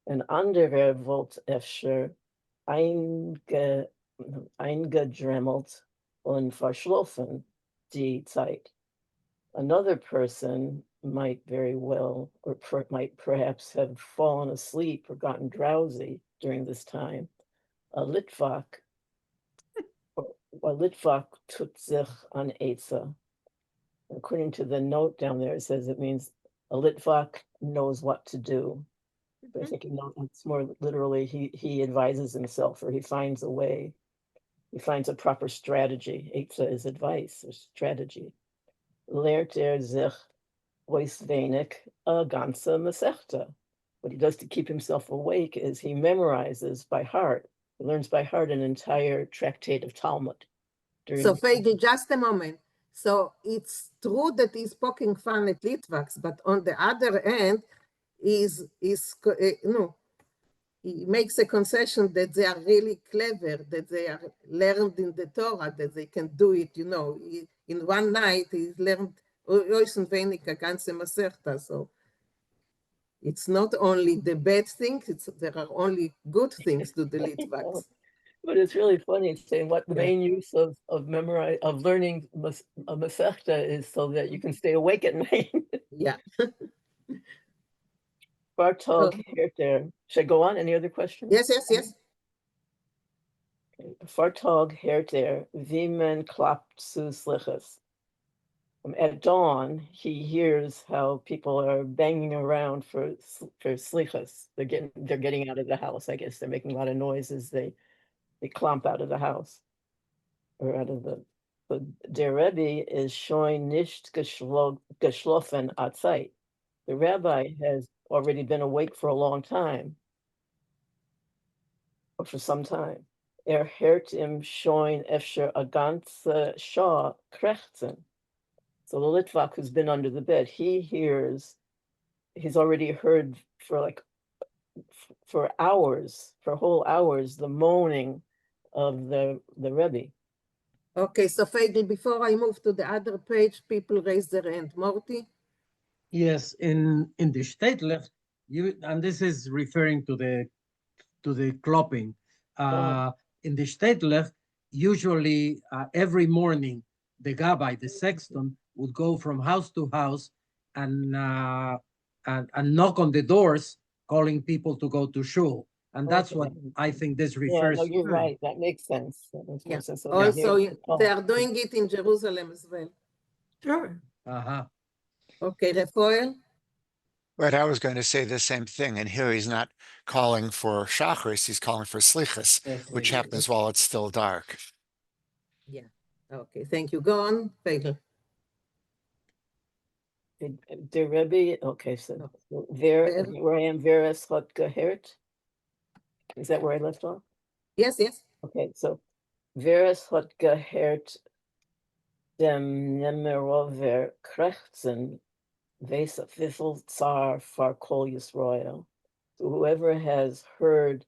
An anderer wollt efscher eingedremmelt und verschlafen die Zeit. Another person might very well, or might perhaps have fallen asleep or gotten drowsy during this time. A Litvak tut sich an Eitzah. According to the note down there, it says it means a Litvak knows what to do. But I think it's more literally he advises himself, or he finds a way. He finds a proper strategy. Eitzah is advice or strategy. Lehrt sich wenig a ganze Masechta. What he does to keep himself awake is he memorizes by heart. He learns by heart an entire tractate of Talmud. So, Vinkl, just a moment. So it's true that he's poking fun at Litvaks, but on the other hand, he makes a concession that they are really clever, that they are learned in the Torah, that they can do it, in one night he learned wenig a ganze Masechta. So it's not only the bad things, there are only good things to the Litvaks. But it's really funny saying what the main use of learning a Masechta is so that you can stay awake at night. Yeah. Bartog Herter. Should I go on? Any other questions? Yes. Fartog Herter, wie man klappt zu slichas. At dawn, he hears how people are banging around for slichas. They're getting out of the house. I guess they're making a lot of noise as they clomp out of the house, or out of the. But der Rebbe is showing nicht geschlafen outside. The rabbi has already been awake for a long time, or for some time. Hört im showing efsher a ganze Shah krechten. So the Litvak who's been under the bed, he's already heard for whole hours, the moaning of the Rebbe. Okay, so Vinkl, before I move to the other page, people raise their hand. Morty? Yes, in the Städtler, and this is referring to the klopping. In the Städtler, usually every morning, the gabbai, the sexton, would go from house to house and knock on the doors, calling people to go to shul. And that's what I think this refers to. You're right. That makes sense. That makes more sense. So also, they are doing it in Jerusalem as well. Sure. Okay, Rafael? Right, I was going to say the same thing, and here he's not calling for Shacharis, he's calling for Slichas, which happens while it's still dark. Yeah. Okay, thank you. Go on, Vinkl. The Rebbe, okay, so Ver- where I am, Veras hat gehört. Is that where I left off? Yes, yes. Okay, so Veras hat gehört dem Nemerover Krechten, Vesa Fiffel Tsar Far Kol Yisrael. So whoever has heard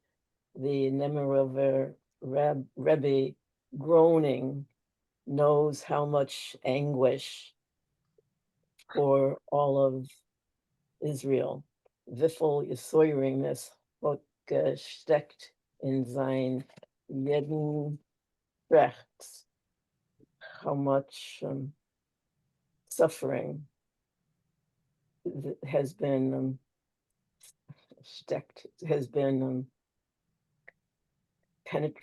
the Nemerover Rebbe groaning knows how much anguish for all of Israel. Wiffel Jesäuring ist hat gesteckt in sein jeden Rechts. How much suffering has been steckt, has been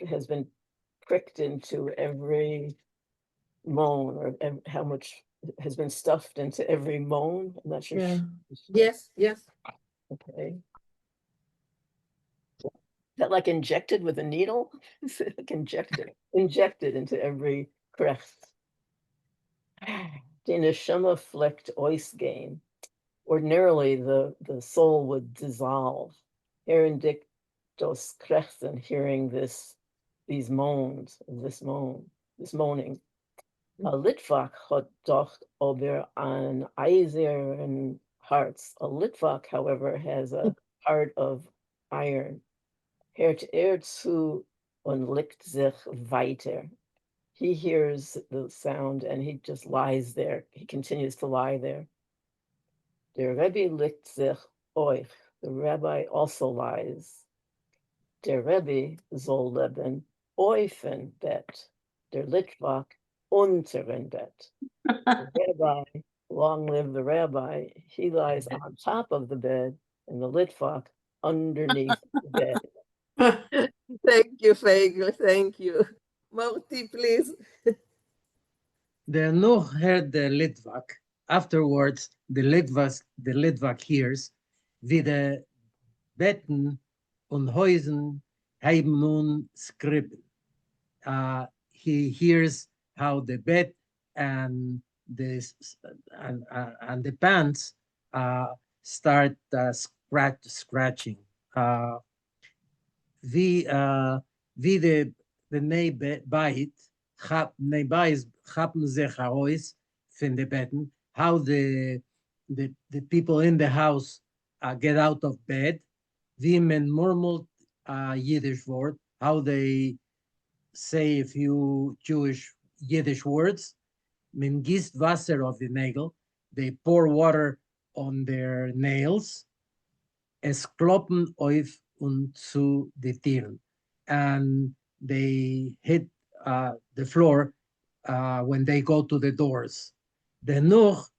has been pricked into every moan, or how much has been stuffed into every moan. I'm not sure. Yeah. Yes, yes. Okay. That like injected with a needle? Like injected into every crest. The neshama flecked oisgain. Ordinarily, the soul would dissolve. Herendik dos krechten, hearing these moans, this moaning. A Litvak hat doch ober an eisern hearts. A Litvak, however, has a heart of iron. Hört zu und liegt sich weiter. He hears the sound and he just lies there. He continues to lie there. Der Rebbe liegt sich euch. The rabbi also lies. Der Rebbe soll leben oifen Bett. Der Litvak unteren Bett. The rabbi, long live the rabbi, he lies on top of the bed and the Litvak underneath the bed. Thank you, Vinkl. Thank you. Morty, please. The Nuch heard the Litvak. Afterwards, the Litvak hears, wie the Betten und Häusen haben nun skribben. He hears how the bed and the pants start scratching. Wie de Neibait haben sich heraus von the Betten, how the people in the house get out of bed, wie men murmelt Yiddish word, how they say a few Jewish Yiddish words. Men gießt Wasser auf die Nägel, they pour water on their nails. Es kloppen auf und zu die Tieren. And they hit the floor when they go to the doors. Dennoch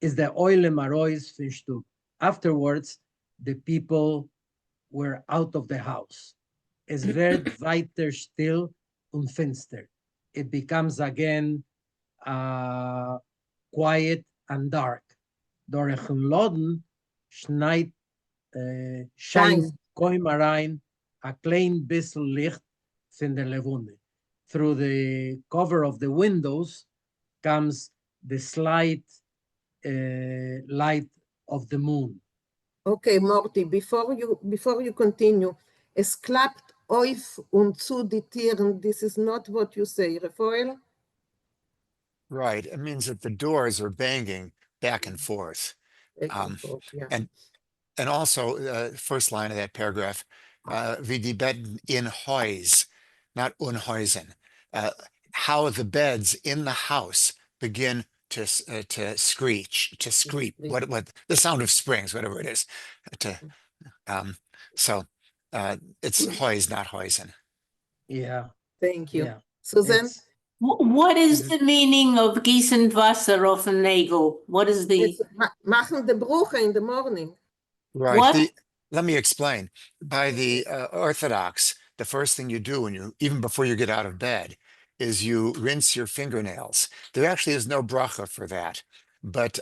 is the Oile Marois von Stub. Afterwards, the people were out of the house. Es wird weiter still und finster. It becomes again quiet and dark. Durch den Laden scheint koimarein a klein bissel Licht von der Levone. Through the cover of the windows comes the slight light of the moon. Okay, Morty, before you continue, es klappt auf und zu die Tieren. This is not what you say, Rafael? Right. It means that the doors are banging back and forth. Yeah. And also, first line of that paragraph, wie die Betten in Häus, not unhäusen. How the beds in the house begin to screech, to screep, what the sound of springs, whatever it is. So it's Häus, not Häusen. Yeah. Thank you. Yeah. Susan? What is the meaning of gießen Wasser auf den Nägel? What is the... It's machen the Bruche in the morning. Right. What? Let me explain. By the Orthodox, the first thing you do even before you get out of bed, is you rinse your fingernails. There actually is no bracha for that, but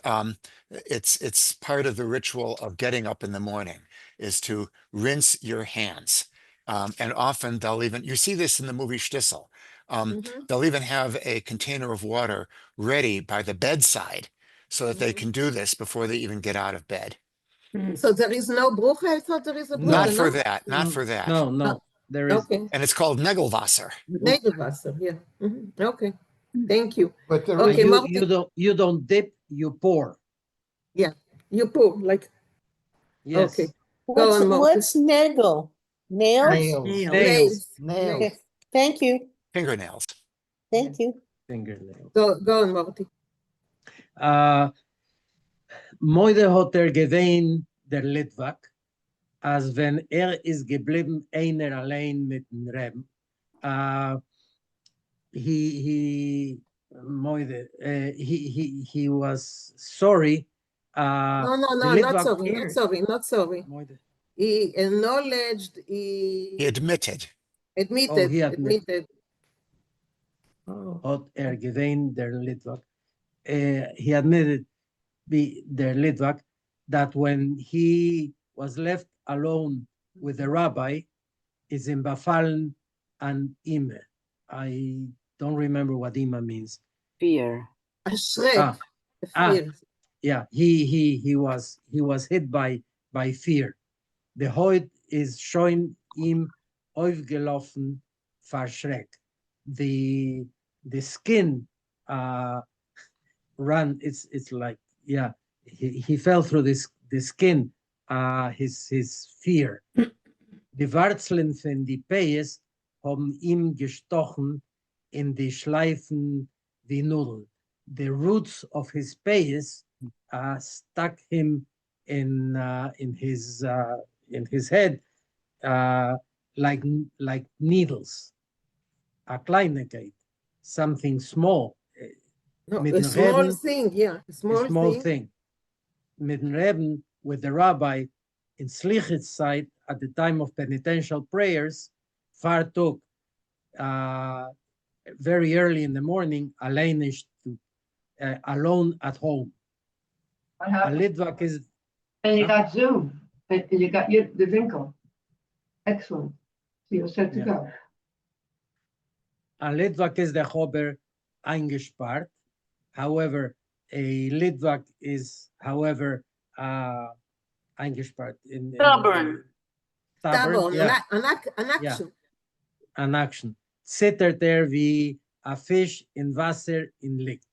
it's part of the ritual of getting up in the morning, is to rinse your hands. And often they'll even, you see this in the movie Shtisel, They'll even have a container of water ready by the bedside so that they can do this before they even get out of bed. So there is no brucha? I thought there is a brucha. Not for No? that, not for that. No, there is. Okay. And it's called Negelwasser. Negelwasser, yeah. Okay. Thank you. But there Okay, is, Marty. You don't dip, you pour. Yeah, you pour like. Yes. Okay. Go on, Marty. What's nagel? Nails? Nails. nails. Okay. Thank you. Fingernails. Thank you. Fingernails. Go on, Marty. Moide hat gewähnt der Litvak, als wenn ist geblieben einer allein mit dem Reb. He was sorry. No, not sorry. Moide. He acknowledged, He admitted. Admitted. Hat gewähnt der Litvak. He admitted der Litvak that when he was left alone with the rabbi, is in befallen an ime. I don't remember what ima means. Fear. A schreck. Fear. Yeah, he was hit by fear. The Hoid is showing him aufgelaufen verschreck. The skin ran. It's like, yeah, he fell through the skin. His fear. Die Wurzeln von die Peis haben ihm gestochen in die Schleifen wie Nudeln. The roots of his peis stuck him in his head like needles. A Kleinigkeit, something small. No, a small thing, yeah. A small thing. Mit dem Reben, with the rabbi, in Slichit's side, at the time of penitential prayers, Fartuk, very early in the morning, alleinisch, alone at home. A Litvak is... And you got Zoom, and you got the Vinkl. Excellent. So you're set to go. A Litvak is the Chober eingespart. However, a Litvak is, however, eingespart. Stubborn. Yeah. An action. Yeah. An action. Zittert wie a fish in Wasser in Licht.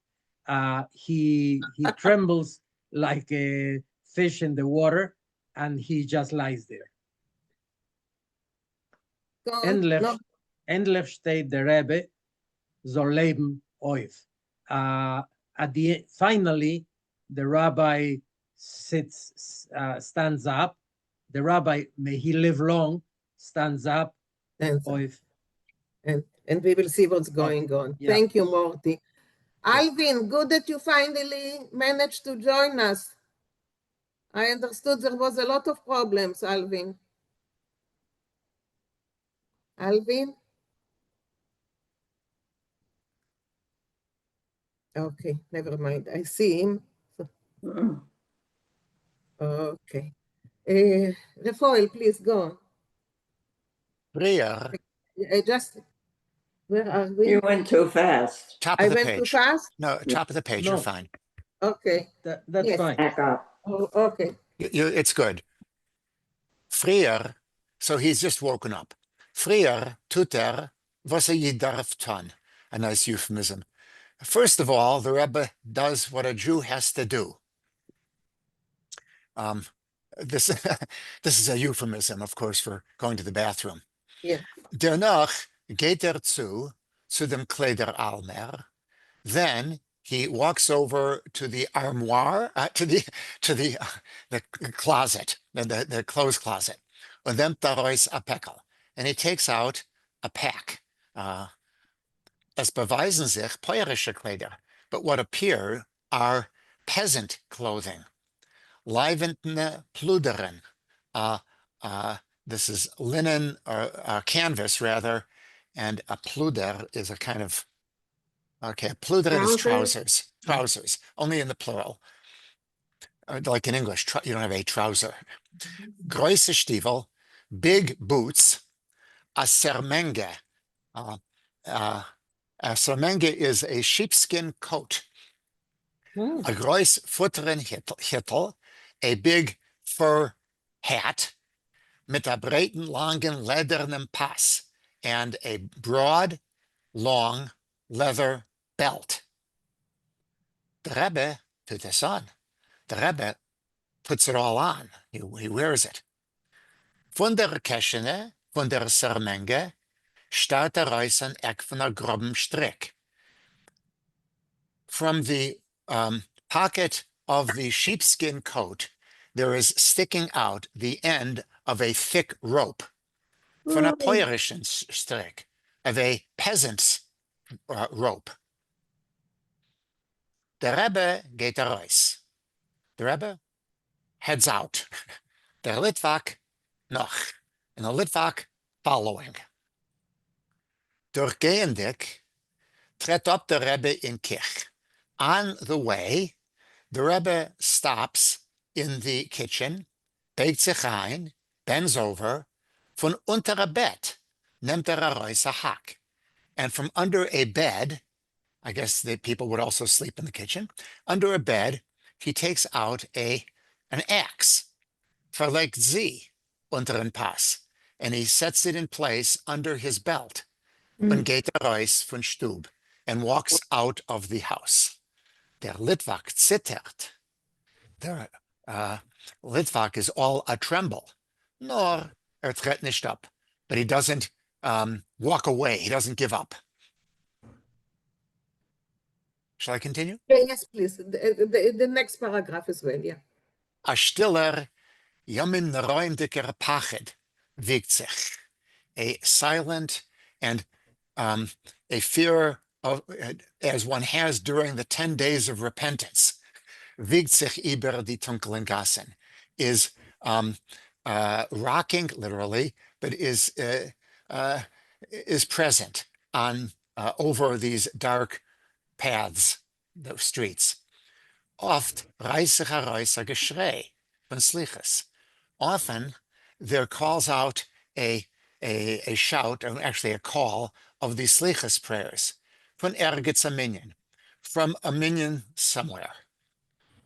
He trembles like a fish in the water, and he just lies there. Endlich steht der Rebbe, soll leben auf. Finally, the rabbi stands up. The rabbi, may he live long, stands up. And we will see what's going on. Yeah. Thank you, Morty. Alvin, good that you finally managed to join us. I understood there was a lot of problems, Alvin. Alvin? Okay, never mind. I see him. Okay. Rafael, please go on. Prayer. Where are we? You went too fast. Top of the page. I went too fast? No, top of the page. You're fine. Okay. That's fine. Back up. Oh, okay. It's good. Früher, so he's just woken up. Früher tut was darf tun. A nice euphemism. First of all, the Rebbe does what a Jew has to do. This is a euphemism, of course, for going to the bathroom. Yeah. Danach geht zu dem Kleideralmer. Then he walks over to the armoire, to the closet, the clothes closet. Und then daraus a Päckel. And he takes out a pack. Es beweisen sich peurische Kleider, but what appear are peasant clothing. Leibendne Pluderen. This is linen or canvas rather, and a pluder is a kind of, okay, a pluder is trousers, only in the plural. Like in English, you don't have a trouser. Große Stiefel, big boots, a sermenge, A sermenge is a sheepskin coat, a gross futteren hittel, a big fur hat, mit a breiten, langen, ledernen Pass, and a broad, long leather belt. The Rebbe put this on. The Rebbe puts it all on. He wears it. Von der Keschene, von der Sermenge, staat reis een ek van een groben strik. From the pocket of the sheepskin coat, there is sticking out the end of a thick rope. Van een poirischen strik, of a peasant's rope. The Rebbe geht reis. The Rebbe heads out. Der Litvak noch, and the Litvak following. Durchgehendig tret up the Rebbe in Kich. On the way, the Rebbe stops in the kitchen, beigt sich ein, bends over, von unter a bed, nimmt a hack. And from under a bed, I guess the people would also sleep in the kitchen, under a bed, he takes out an axe, verlegt sie unter den Pass, and he sets it in place under his belt, und geht raus von Stub, and walks out of the house. Der Litvak zittert. Der Litvak is all a tremble, nor tritt nicht up, but he doesn't walk away, he doesn't give up. Shall I continue? Yes, please. The next paragraph as well, yeah. A stiller, yamin neroimdiker pached, wiegt sich. A silent and a fear of, as one has during the 10 days of repentance, wiegt sich über die dunklen Gassen, is rocking, literally, but is present on over these dark paths, the streets. Oft reißt sich heraus a Geschrei von Slichas. Often there calls out a shout, or actually a call, of the Slichas prayers, von ergens a minion, from a minion somewhere.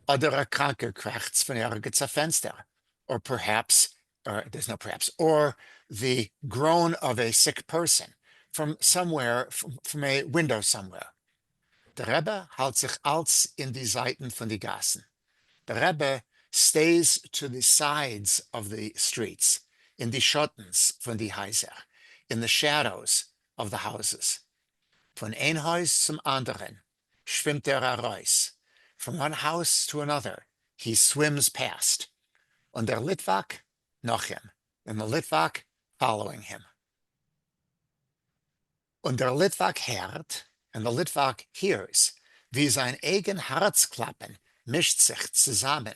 Oder a kranker krachts von ergens a Fenster, or perhaps, or there's no perhaps, or the groan of a sick person from somewhere, from a window somewhere. Der Rebbe hält sich als in die Seiten von die Gassen. The Rebbe stays to the sides of the streets, in the Schottens von die Häuser, in the shadows of the houses. Von ein Haus zum anderen schwimmt heraus. From one house to another, he swims past. Und der Litvak nach him, and the Litvak following him. Und der Litvak hört, and the Litvak hears, wie sein eigen Herzklappen mischt sich zusammen,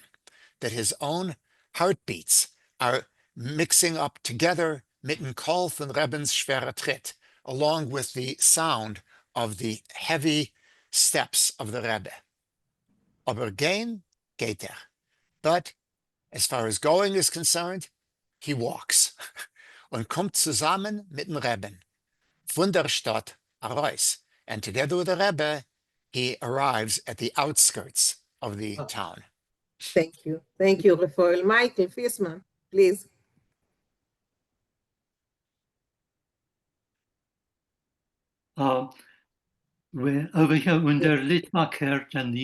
that his own heartbeats are mixing up together mit dem Call von Rebbens schwerer Tritt, along with the sound of the heavy steps of the Rebbe. Aber gehen geht but as far as going is concerned, he walks und kommt zusammen mit dem Rebben von der Stadt heraus. And together with the Rebbe, he arrives at the outskirts of the town. Thank you. Thank you, Rafael. Michael Fiesman, please. Over here, when der Litvak hört and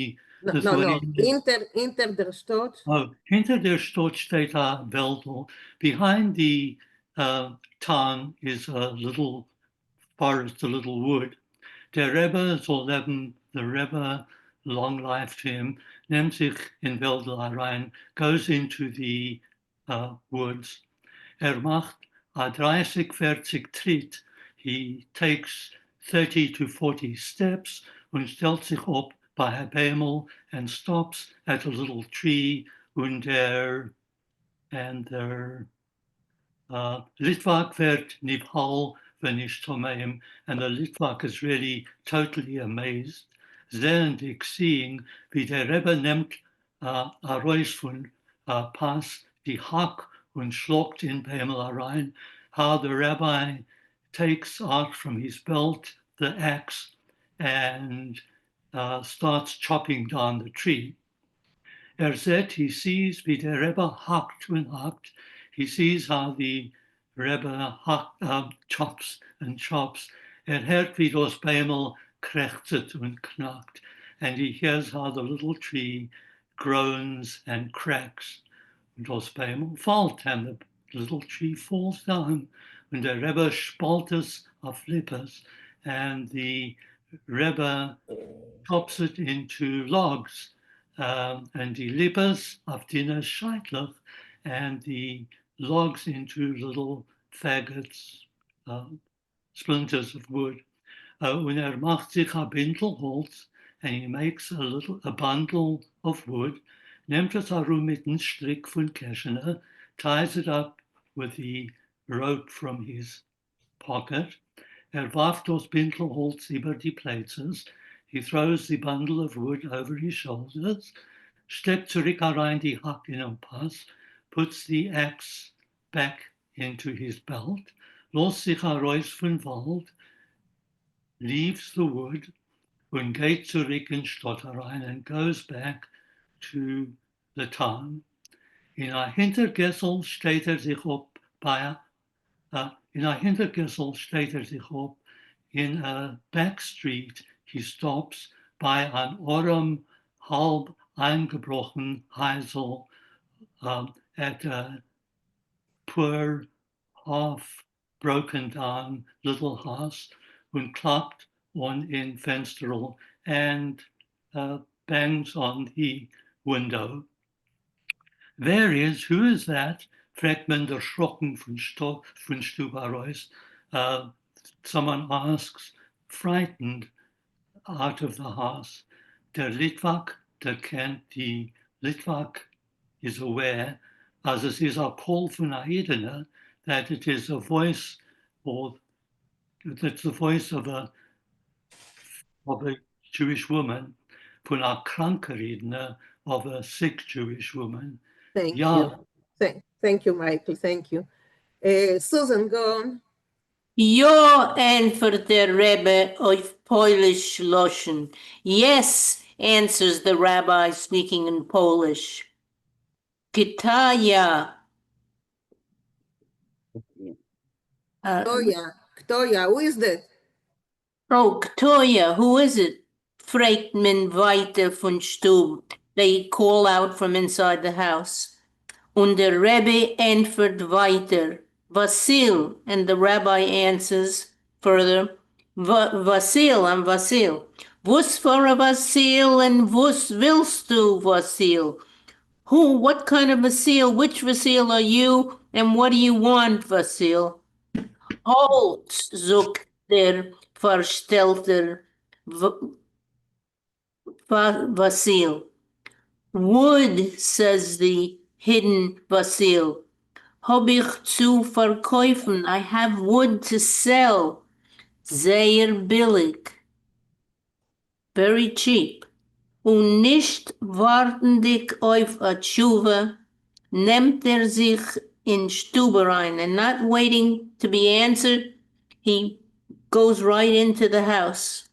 No. Inter der Stadt. Oh, hinter der Stadt steht a Wäldl. Behind the town is a little forest, a little wood. Der Rebbe soll leben, the Rebbe, long life to him, nimmt sich in Wäldl rein, goes into the woods. Macht a 30-40 Tritt. He takes 30 to 40 steps und stellt sich up by a Bämel and stops at a little tree and der Litvak wird nibhal wenn ich tomeim, and the Litvak is really totally amazed. Sehendig seeing wie der Rebbe nimmt a Reus von Pass die Hack und schluckt in Bämel rein, how the rabbi takes out from his belt the axe and starts chopping down the tree. Said he sees wie der Rebbe hackt und hackt. He sees how the Rebbe chops and chops. Hört wie das Bäumel krächzet und knackt. And he hears how the little tree groans and cracks. Und das Bäumel fällt, and the little tree falls down. Und der Rebbe spalt es auf Lippes, and the Rebbe chops it into logs. And the lippers auf Dina Scheitler, and the logs into little faggots, splinters of wood. Und macht sich ein Bindelholz, and he makes a bundle of wood, nimmt es herum mit einem Strick von Keschner, ties it up with the rope from his pocket. Warf das Bindelholz über die Places. He throws the bundle of wood over his shoulders, steppt zurück herein die Hack in den Pass, puts the axe back into his belt, lässt sich heraus vom Wald, leaves the wood, und geht zurück in Stadt herein, and goes back to the town. In ein Hintergessel steht sich up in ein Hintergessel steht sich up. In a back street, he stops by an arm, halb eingebrochen Heisel at a poor, half broken down little house, und klappt on in Fensterl and bangs on the window. Who is that? Fragt man erschrocken von Stub heraus. Someone asks, frightened, out of the house. Der Litvak, der kennt die Litvak, is aware, as it is a call von Aidena, that it is a voice, or that's the voice of a Jewish woman, von a kranke Redner, of a sick Jewish woman. Thank you. Thank you, Michael. Thank you. Susan, go on. Ja, answered the Rebbe of Polish Loschen. Yes, answers the rabbi, speaking in Polish. Kitaya. Ktoja, who is that? Oh, Ktoja, who is it? Fragt men weiter von Stub. They call out from inside the house. Und der Rebbe answered weiter. Vasil, and the rabbi answers further, Vasil, I'm Vasil. Wus for a Vasil, and wus willst du, Vasil? Who, what kind of Vasil? Which Vasil are you, and what do you want, Vasil? Halt, sucht der Verstellter Vasil. Wood, says the hidden Vasil. Hab ich zu verkaufen. I have wood to sell. Sehr billig. Very cheap. Und nicht wartendig auf a Tshuva, nimmt sich in Stube rein, and not waiting to be answered, he goes right into the house.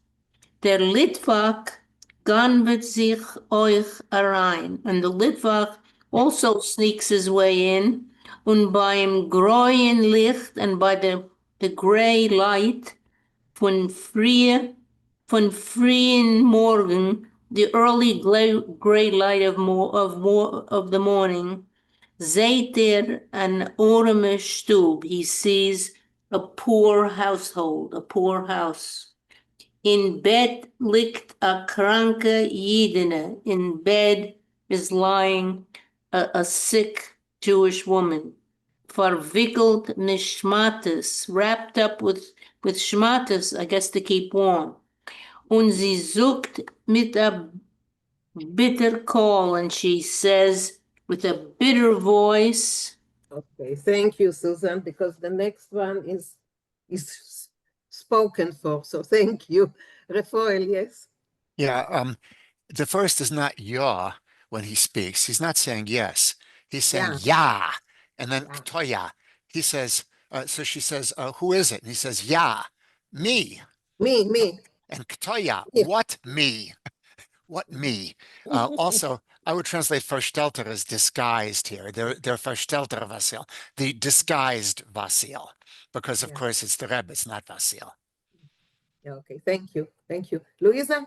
Der Litvak ganvet sich euch herein, and the Litvak also sneaks his way in, und beim greuen Licht, and by the gray light von frühen Morgen, the early gray light of the morning, seht an arme Stub. He sees a poor household, a poor house. In bed liegt a kranke Jidene. In bed is lying a sick Jewish woman. Verwickelt Nishmatis, wrapped up with Shmatis, I guess to keep warm. Und sie sucht mit a bitter call, and she says with a bitter voice. Okay, thank you, Susan, because the next one is spoken for, so thank you. Rafael, yes? Yeah, the first is not ya when he speaks. He's not saying yes. He's saying ya, and then ktoya. He says, so she says, who is it? And he says, ya, me. Me. And Ktoya, Yeah. what me? What me? Also, I would translate Verstelter as disguised here. They're Verstelter Vasil, the disguised Vasil, because of Yeah. course it's the Rebbe, it's not Vasil. Yeah, okay, thank you. Thank you. Luisa?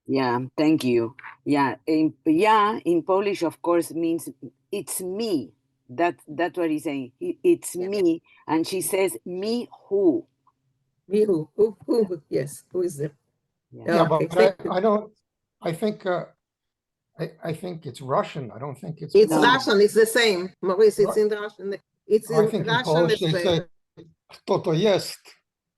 Yeah, thank you. Yeah, in Polish, of course, means it's me. That's what he's saying. It's me, and she says me who. Me who? Who? Yes, who is there? Yeah, Okay, but thank you. I don't. I think I think it's Russian. I don't think it's It's Polish. Russian, it's the same. Maurice, it's in Russian. It's I in think in Russian Polish as they well. say "Kto to jest,"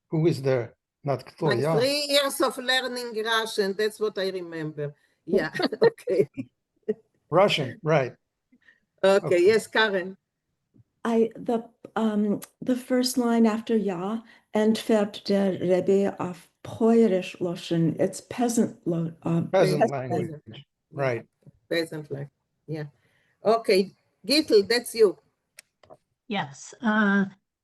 who is there, not "Kto Like ja." 3 years of learning Russian, that's what I remember. Yeah, okay. Russian, right. Okay, yes, Karen. The first line after Ja, entfährt der Rebbe auf Poirish loschen. It's peasant Peasant language, right. Peasant language, yeah. Okay, Gittel, that's you. Yes.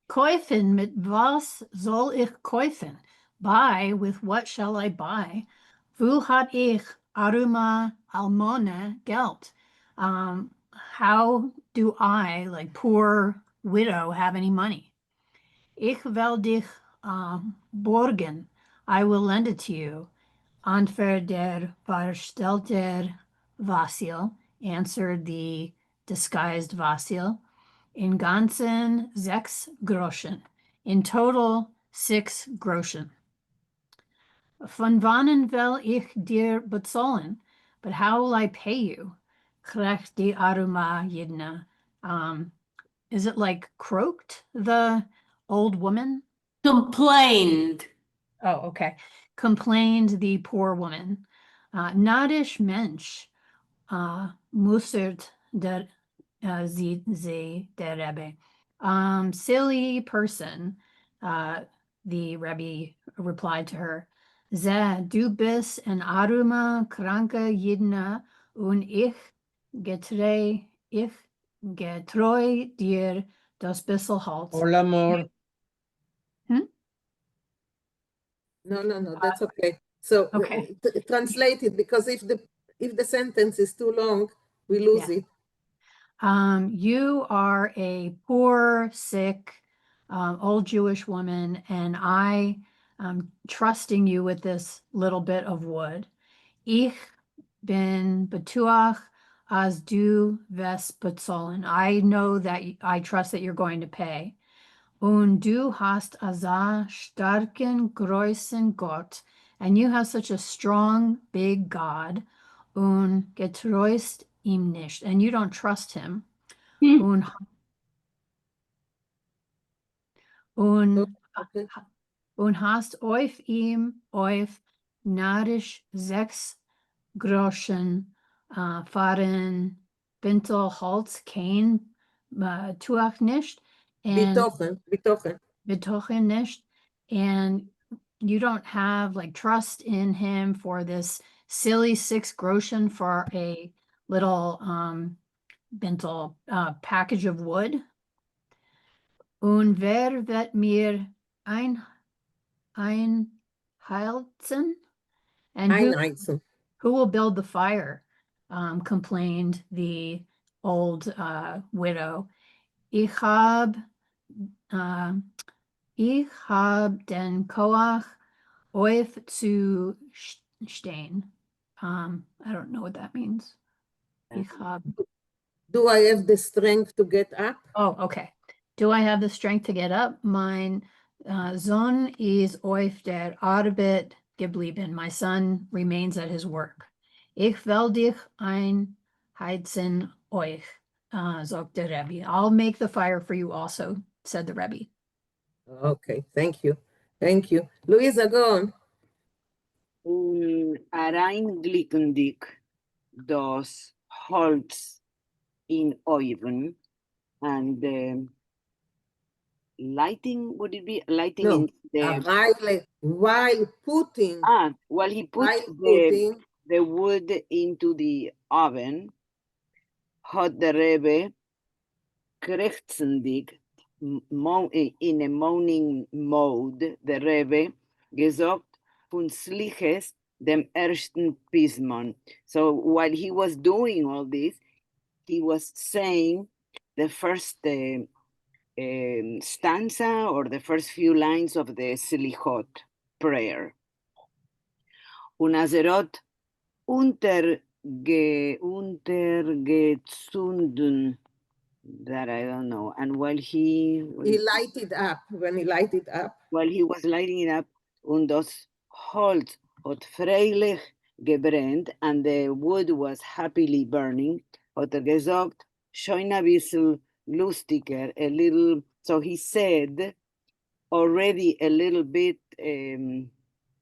Käufen, mit was soll ich kaufen? Buy, with what shall I buy? Wo hat ich Aruma Almone Geld? How do I, like poor widow, have any money? Ich will dich borgen. I will lend it to you. Antwer der Verstellter Vasil, answered the disguised Vasil. In ganzen 6 Groschen. In total 6 Groschen. Von wannen will ich dir bezahlen? But how will I pay you? Krecht die Aruma Yidna. Is it like croaked, the old woman? Complained. Oh, okay. Complained the poor woman. Nadish Mensch, musert der sie der Rebbe. Silly person, the Rebbe replied to her. Ze, du bist an aruma kranke Yidna und ich getreu dir das bissel Holz. Hola, amor. No, that's okay. So okay. Translate it, because if the sentence is too long, we lose it. You are a poor, sick, old Jewish woman, and I am trusting you with this little bit of wood. Ich bin betuach as du ves bezahlen. I know that I trust that you're going to pay. Und du hast a starken, großen Gott, and you have such a strong, big God. Und getreust ihm nicht, and you don't trust him. Und hast auf ihm auf narisch 6 Groschen fahren Vinkl Holz kein tuach nicht, and betochen nicht, and you don't have like trust in him for this silly 6 Groschen for a little Vinkl package of wood. Und wer wird mir einheizen? And who will build the fire? Complained the old widow. Ich hab den Koach auf zu stehen. I don't know what that means. Ich hab. Do I have the strength to get up? Oh, okay. Do I have the strength to get up? Mein Sohn is auf der Arbeit geblieben. My son remains at his work. Ich will dich einheizen euch, sagt der Rebbe. I'll make the fire for you also, said the Rebbe. Okay, thank you. Thank you. Luisa, go on. Reinglicken dich das Holz in Oven and lighting, would it be lighting in the while putting while he put the wood into the oven, hat the Rebbe krächzendig in a moaning mode, the Rebbe gesagt, von Sliches dem ersten Pismon. So while he was doing all this, he was saying the first stanza or the first few lines of the Slichot prayer. Unazerot untergezunden, that I don't know. And while he lighted up, when he lighted up. While he was lighting it up, und das Holz hat freilich gebrannt, and the wood was happily burning, hat gesagt, schon ein bisschen lustiger, a little, so he said, already a little bit,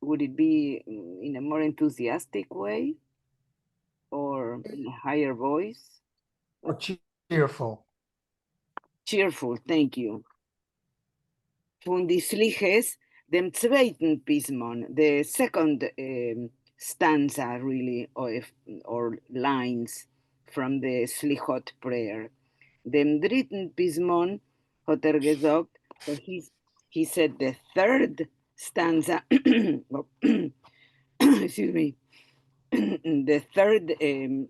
would it be in a more enthusiastic way? Or in a higher voice? Or cheerful. Cheerful, thank you. Von die Sliches, dem zweiten Pismon, the second stanza really, or lines from the Slichot prayer. Dem dritten Pismon hat gesagt, so he said the third stanza, excuse me, the third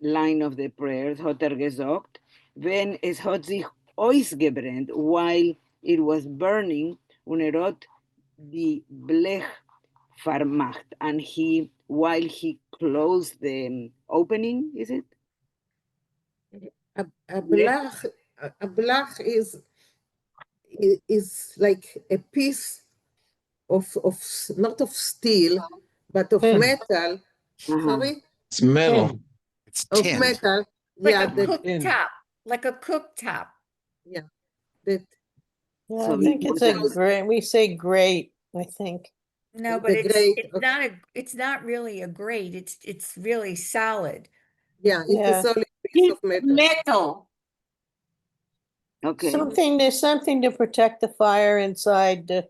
line of the prayer hat gesagt, wenn es hat sich ausgebrennt, while it was burning, und hat die Blech vermacht, and while he closed the opening, is it? A blach is like a piece of not of steel, but of metal. Sorry? It's metal. It's Of tin. metal. Like Yeah, a cooktop. Like a cooktop. Yeah. That. Yeah, So I think it's a great, we say great, I think. No, but it's not really a grate. It's really solid. Yeah, it's a solid piece of metal. Metal. Okay. There's something to protect the fire inside to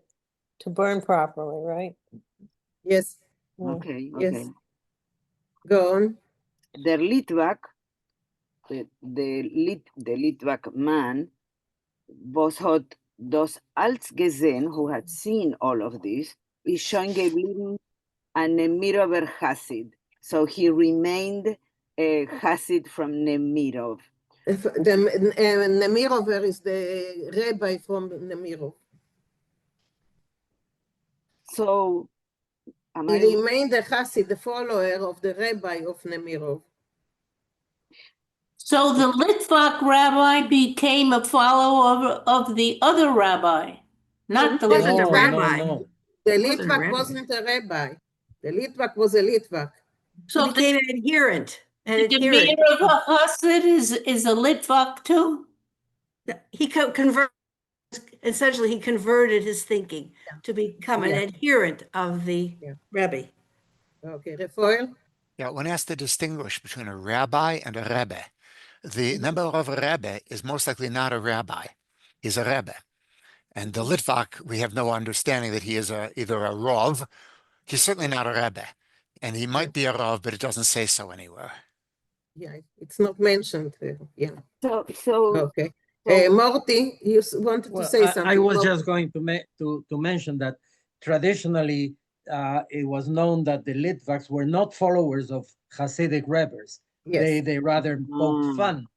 burn properly, right? Yes. Okay, Yes. okay. Go on. Der Litvak, the Litvak man, was hat das als gesehen, who had seen all of this, is schon geblieben an Nemirover Hasid. So he remained a Hasid from Nemirov. Nemirover is the rabbi from Nemirov. So, he remained a Hasid, the follower of the rabbi of Nemirov. So the Litvak rabbi became a follower of the other rabbi, not the Litvak. No. The Litvak wasn't a rabbi. The Litvak was a Litvak. So he became an adherent. The Demir of a Hasid is a Litvak too? He converted. Essentially, he converted his thinking to become an adherent of the Rebbe. Okay, Rafael? Yeah, one has to distinguish between a rabbi and a rebbe. The Nemirov rebbe is most likely not a rabbi. He's a rebbe. And the Litvak, we have no understanding that he is either a rov. He's certainly not a rebbe. And he might be a rov, but it doesn't say so anywhere. Yeah, it's not mentioned. Yeah. So okay. Morty, you wanted to say something. I was just going to mention that traditionally it was known that the Litvaks were not followers of Hasidic Rebbes. Yes. They rather poked fun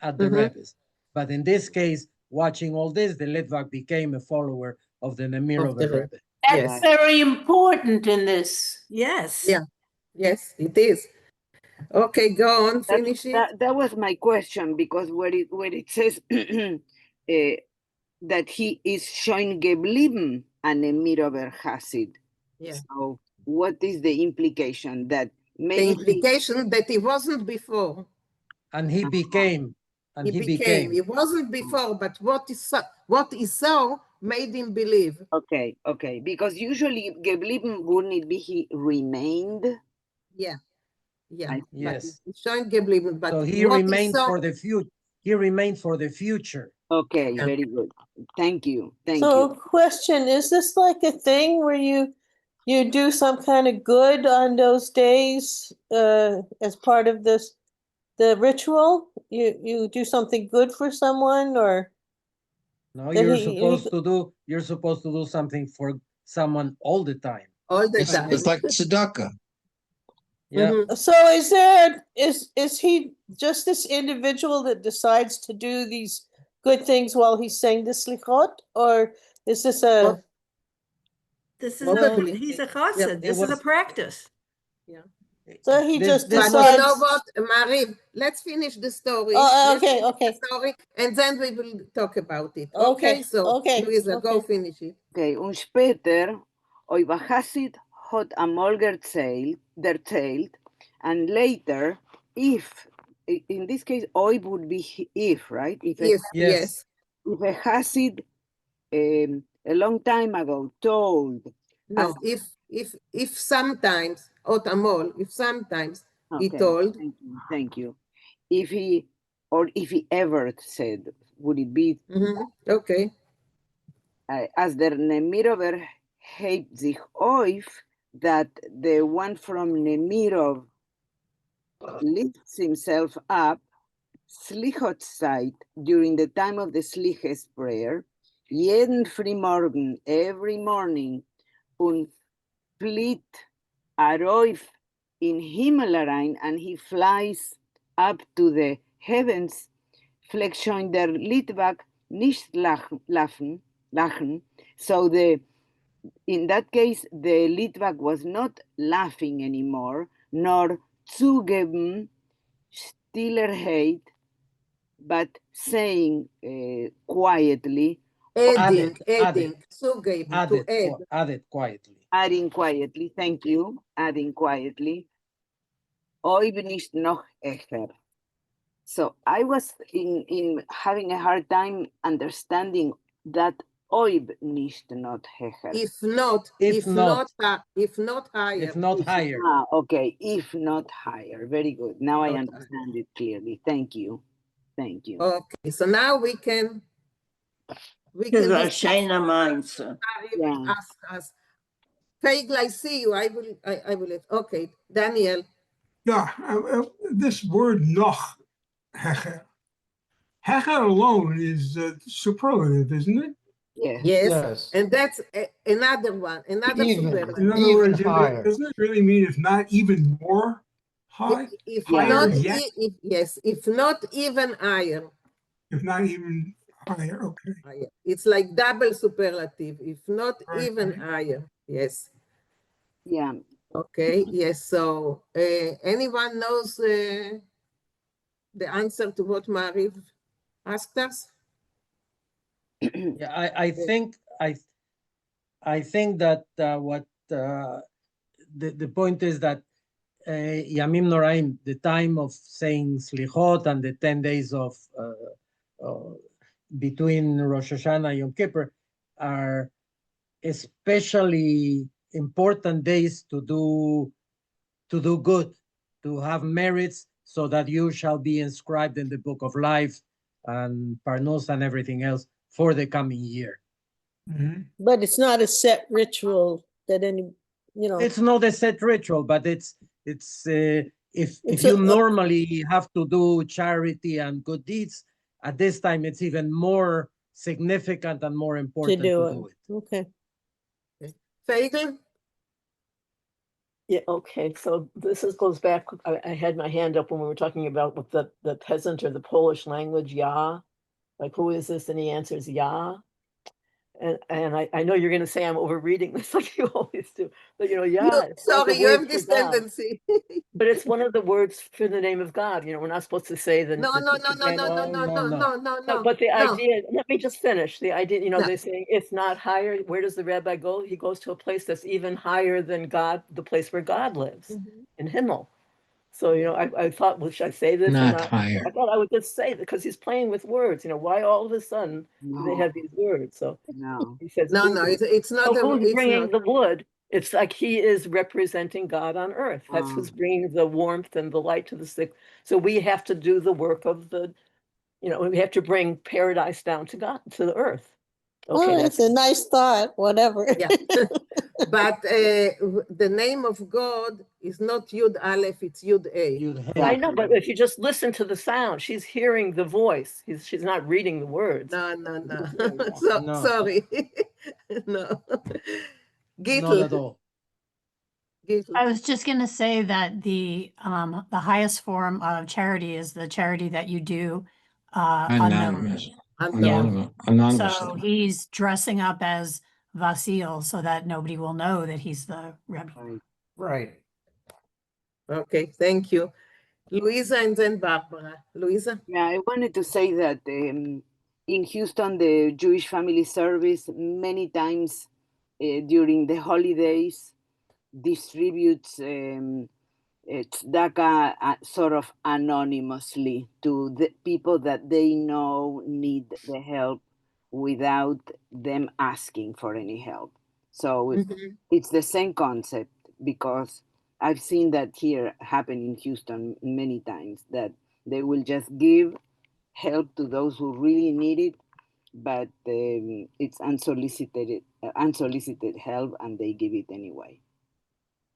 at the Rebbes. But in this case, watching all this, the Litvak became a follower of the Nemirov Rebbe. That's very important in this. Yes. Yeah. Yes, it is. Okay, go on, finish it. That was my question, because where it says that he is schon geblieben an Nemirover Hasid. Yeah. So what is the implication? That maybe the implication that he wasn't before. And he became. And he became. He wasn't before, but what he saw made him believe. Okay, okay. Because usually geblieben, wouldn't it be he remained? Yeah. Yeah. Yes. Schon geblieben, but so he remained for the future. He remained for the future. Okay, very good. Thank you. Thank you. So, question, is this like a thing where you do some kind of good on those days as part of the ritual? You do something good for someone, or no, you're supposed to do something for someone all the time. all the It's- time. It's like tzedakah. Yeah. So is he just this individual that decides to do these good things while he's saying the slichot, or is this a? This is Probably. he's a Yep, chassid. it This is a was- practice. Yeah. So he just But decides. you know what, Mariv, let's finish the story. Oh, Let's okay, finish okay. the story, and then we will talk about it. Okay, Okay, so okay, Luisa, go finish it. Okay, und später, oi Hasid hat amol erzählt, and later, if, in this case, oi would be if, right? If Yes. If a Hasid a long time ago told. No, if sometimes, otamol, if sometimes he told. Thank you. If he ever said, would it be? Okay. As der Nemirover hebt sich auf, that the one from Nemirov lifts himself up, Slichot Zeit, during the time of the Sliches prayer, jeden Frühmorgen, every morning, und fliegt Aroif in Himmel and he flies up to the heavens, fleck schon der Litvak nicht lachen. So in that case, the Litvak was not laughing anymore, nor zugeben Stillerheit, but saying quietly, Adding, Zugeben, to add. Added quietly. Adding quietly, thank you, adding quietly. Oi bin ich noch echer. So I was in having a hard time understanding that oib nicht not hecher. If not higher. If not higher. Okay, if not higher. Very good. Now I understand it clearly. Thank you. Thank you. Okay, so now we can Shayna minds. ask us. Feigl, I see you. I will. Okay, Daniel. Yeah, this word noch, hecher. Hecher alone is superlative, isn't it? Yes. And that's another one, another superlative. In other words, doesn't it really mean if not even more high? If higher not, yet? if not even higher. If not even higher, okay. It's like double superlative, if not even higher. Yes. Yeah. Okay, yes. So anyone knows the answer to what Mariv asked us? Yeah, I think that what the point is that Yamim Noraim, the time of saying Slichot and the 10 days of between Rosh Hashanah and Yom Kippur are especially important days to do good, to have merits, so that you shall be inscribed in the book of life and Parnos and everything else for the coming year. But it's not a set ritual that It's not a set ritual, but if you normally have to do charity and good deeds, at this time it's even more significant and more important to do it. Okay. Feigl? Yeah, okay. So this goes back. I had my hand up when we were talking about with the peasant or the Polish language, Ya. Like, who is this? And he answers Ya. And I know you're going to say I'm overreading this like you always do, but Ya. Sorry, you have this tendency. But it's one of the words for the name of God. We're not supposed to say the No. But the idea, let me just finish. The idea, they're saying it's not higher. Where does the rabbi go? He goes to a place that's even higher than God, the place where God lives, in Himmel. So, I thought, well, should I say this or not? Higher. I thought I would just say that because he's playing with words. Why all of a sudden do they have these words? So he says, it's not. Who's bringing the wood? It's like he is representing God on earth. That's who's bringing the warmth and the light to the sick. So we have to do the work of we have to bring paradise down to God, to the earth. Okay, that's a nice thought, whatever. Yeah. But the name of God is not Yud Aleph, it's Yud A. I know, but if you just listen to the sound, she's hearing the voice. She's not reading the words. No. Sorry. No. Not at all. I was just going to say that the highest form of charity is the charity that you do Anonymous. unknown. Anonymous. So he's dressing up as Vasil so that nobody will know that he's the Rebbe. Right. Okay, thank you. Louisa and then Barbara. Louisa? Yeah, I wanted to say that in Houston, the Jewish Family Service many times during the holidays distributes tzedakah sort of anonymously to the people that they know need the help without them asking for any help. So it's the same concept, because I've seen that here happen in Houston many times, that they will just give help to those who really need it, but it's unsolicited help, and they give it anyway.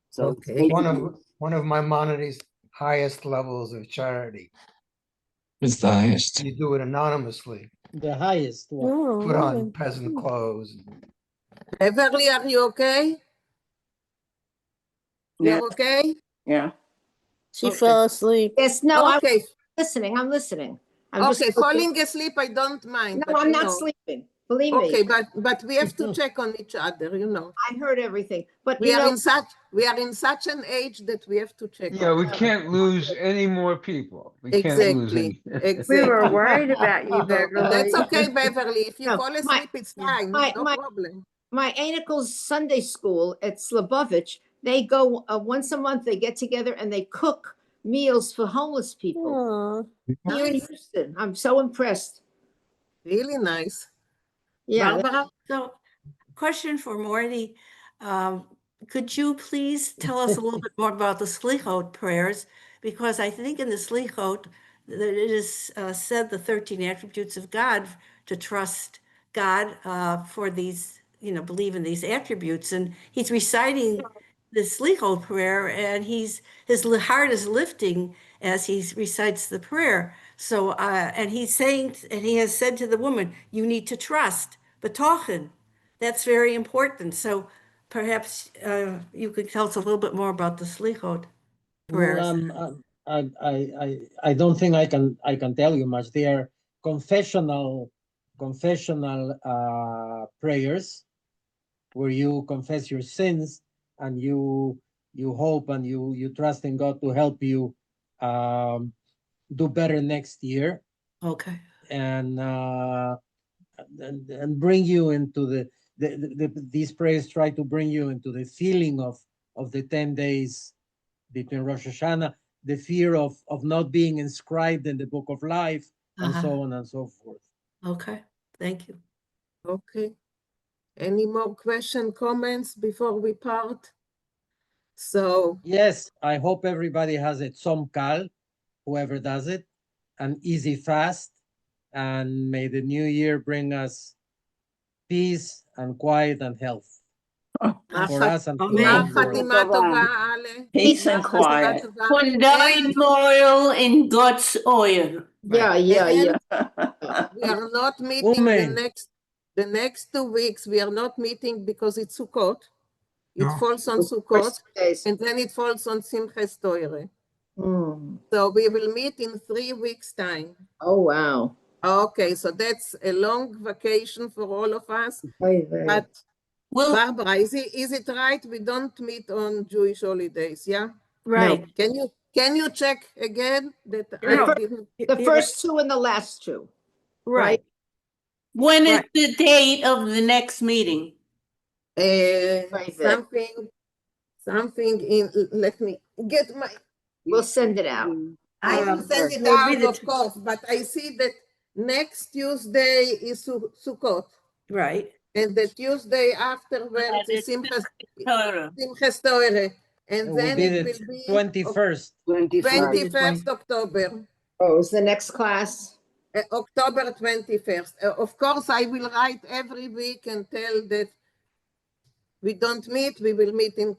So okay. One of Maimonides' highest levels of charity. It's the highest. You do it anonymously. The highest one. Oh, Put on peasant clothes. Beverly, are you okay? You're okay? Yeah. She fell asleep. Yes, no, Okay. I'm listening. I'm listening. I'm Okay, just falling asleep, I don't mind. No, but I'm you not know. sleeping. Believe me. Okay, but we have to check on each other, you know. I heard everything, but We you are know, in such an age that we have to check. Yeah, on we each other. can't lose any more people. We can't lose Exactly. any. Exactly. We were worried about you, Beverly. That's okay, Beverly. If you No, fall asleep, it's fine. No problem. my Anicle's Sunday school at Slabovich, they go once a month, they get together and they cook meals for homeless people. Here in Houston. I'm so impressed. Really nice. Yeah. Barbara? So, question for Morty. Could you please tell us a little bit more about the Slichot prayers? Because I think in the Slichot that it is said the 13 attributes of God, to trust God for these, believe in these attributes. And he's reciting the Slichot prayer, and his heart is lifting as he recites the prayer. So, and he's saying, and he has said to the woman, you need to trust, betochen. That's very important. So perhaps you could tell us a little bit more about the Slichot prayers. I don't think I can tell you much. They are confessional prayers where you confess your sins and you hope and you trust in God to help you do better next year. Okay. And bring you into these prayers try to bring you into the feeling of the 10 days between Rosh Hashanah, the fear of not being inscribed in the book of life, and so on and so forth. Okay, thank you. Okay. Any more comments before we part? So yes, I hope everybody has it Tzom Kal, whoever does it, an easy fast, and may the new year bring us peace and quiet and health for us and for the world. Peace and quiet. When died moil in God's oil. Yeah. We are not meeting the next 2 weeks. We are not meeting because it's Sukkot. It falls on Sukkot, and then it falls on Simchas Torah. So we will meet in 3 weeks' time. Oh, wow. Okay, so that's a long vacation for all of us. But Barbara, is it right? We don't meet on Jewish holidays, yeah? Right. No. Can you check again that No, I didn't? the first two and the last two. Right. When is the date of the next meeting? Something in, let me get my. We'll send it out. I will send it out, of course, but I see that next Tuesday is Sukkot. Right. And the Tuesday afterwards is Simchas Torah. And then it will be 21st. 21st October. Oh, is the next class? October 21st. Of course, I will write every week and tell that we don't meet, we will meet in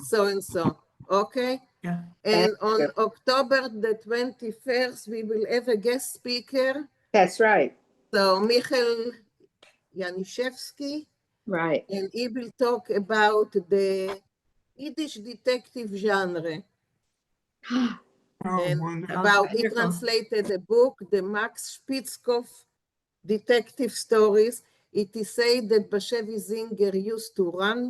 so and so. Okay? Yeah. And on October the 21st, we will have a guest speaker. That's right. So Vinkl Yanishevsky. Right. And he will talk about the Yiddish detective genre. Oh, And wonderful. about, he translated a book, the Max Spitzkopf detective stories. It is said that Bashevi Zinger used to run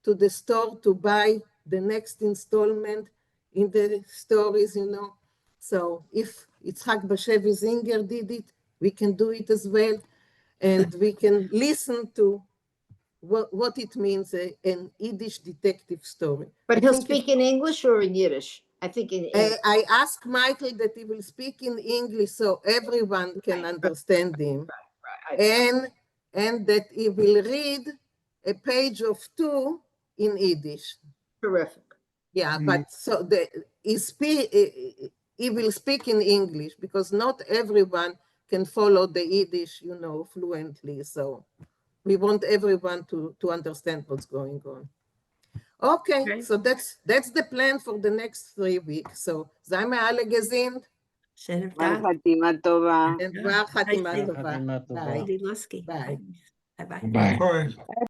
to the store to buy the next installment in the stories, you know. So if Yitzhak Bashevi Zinger did it, we can do it as well. And we can listen to what it means, an Yiddish detective story. But he'll speak in English or in Yiddish? I think in English. I asked Michael that he will speak in English so everyone can understand him, and that he will read a page of 2 in Yiddish. Terrific. Yeah, but so he will speak in English because not everyone can follow the Yiddish, you know, fluently. So we want everyone to understand what's going on. Okay, so that's the plan for the next 3 weeks. So, sei mir alle gesinnt. Gmar Chatima Tova. And Gmar Chatima Tova. Chatima Tova. Bye. Bye. Bye. Bye-bye. Bye. Bye.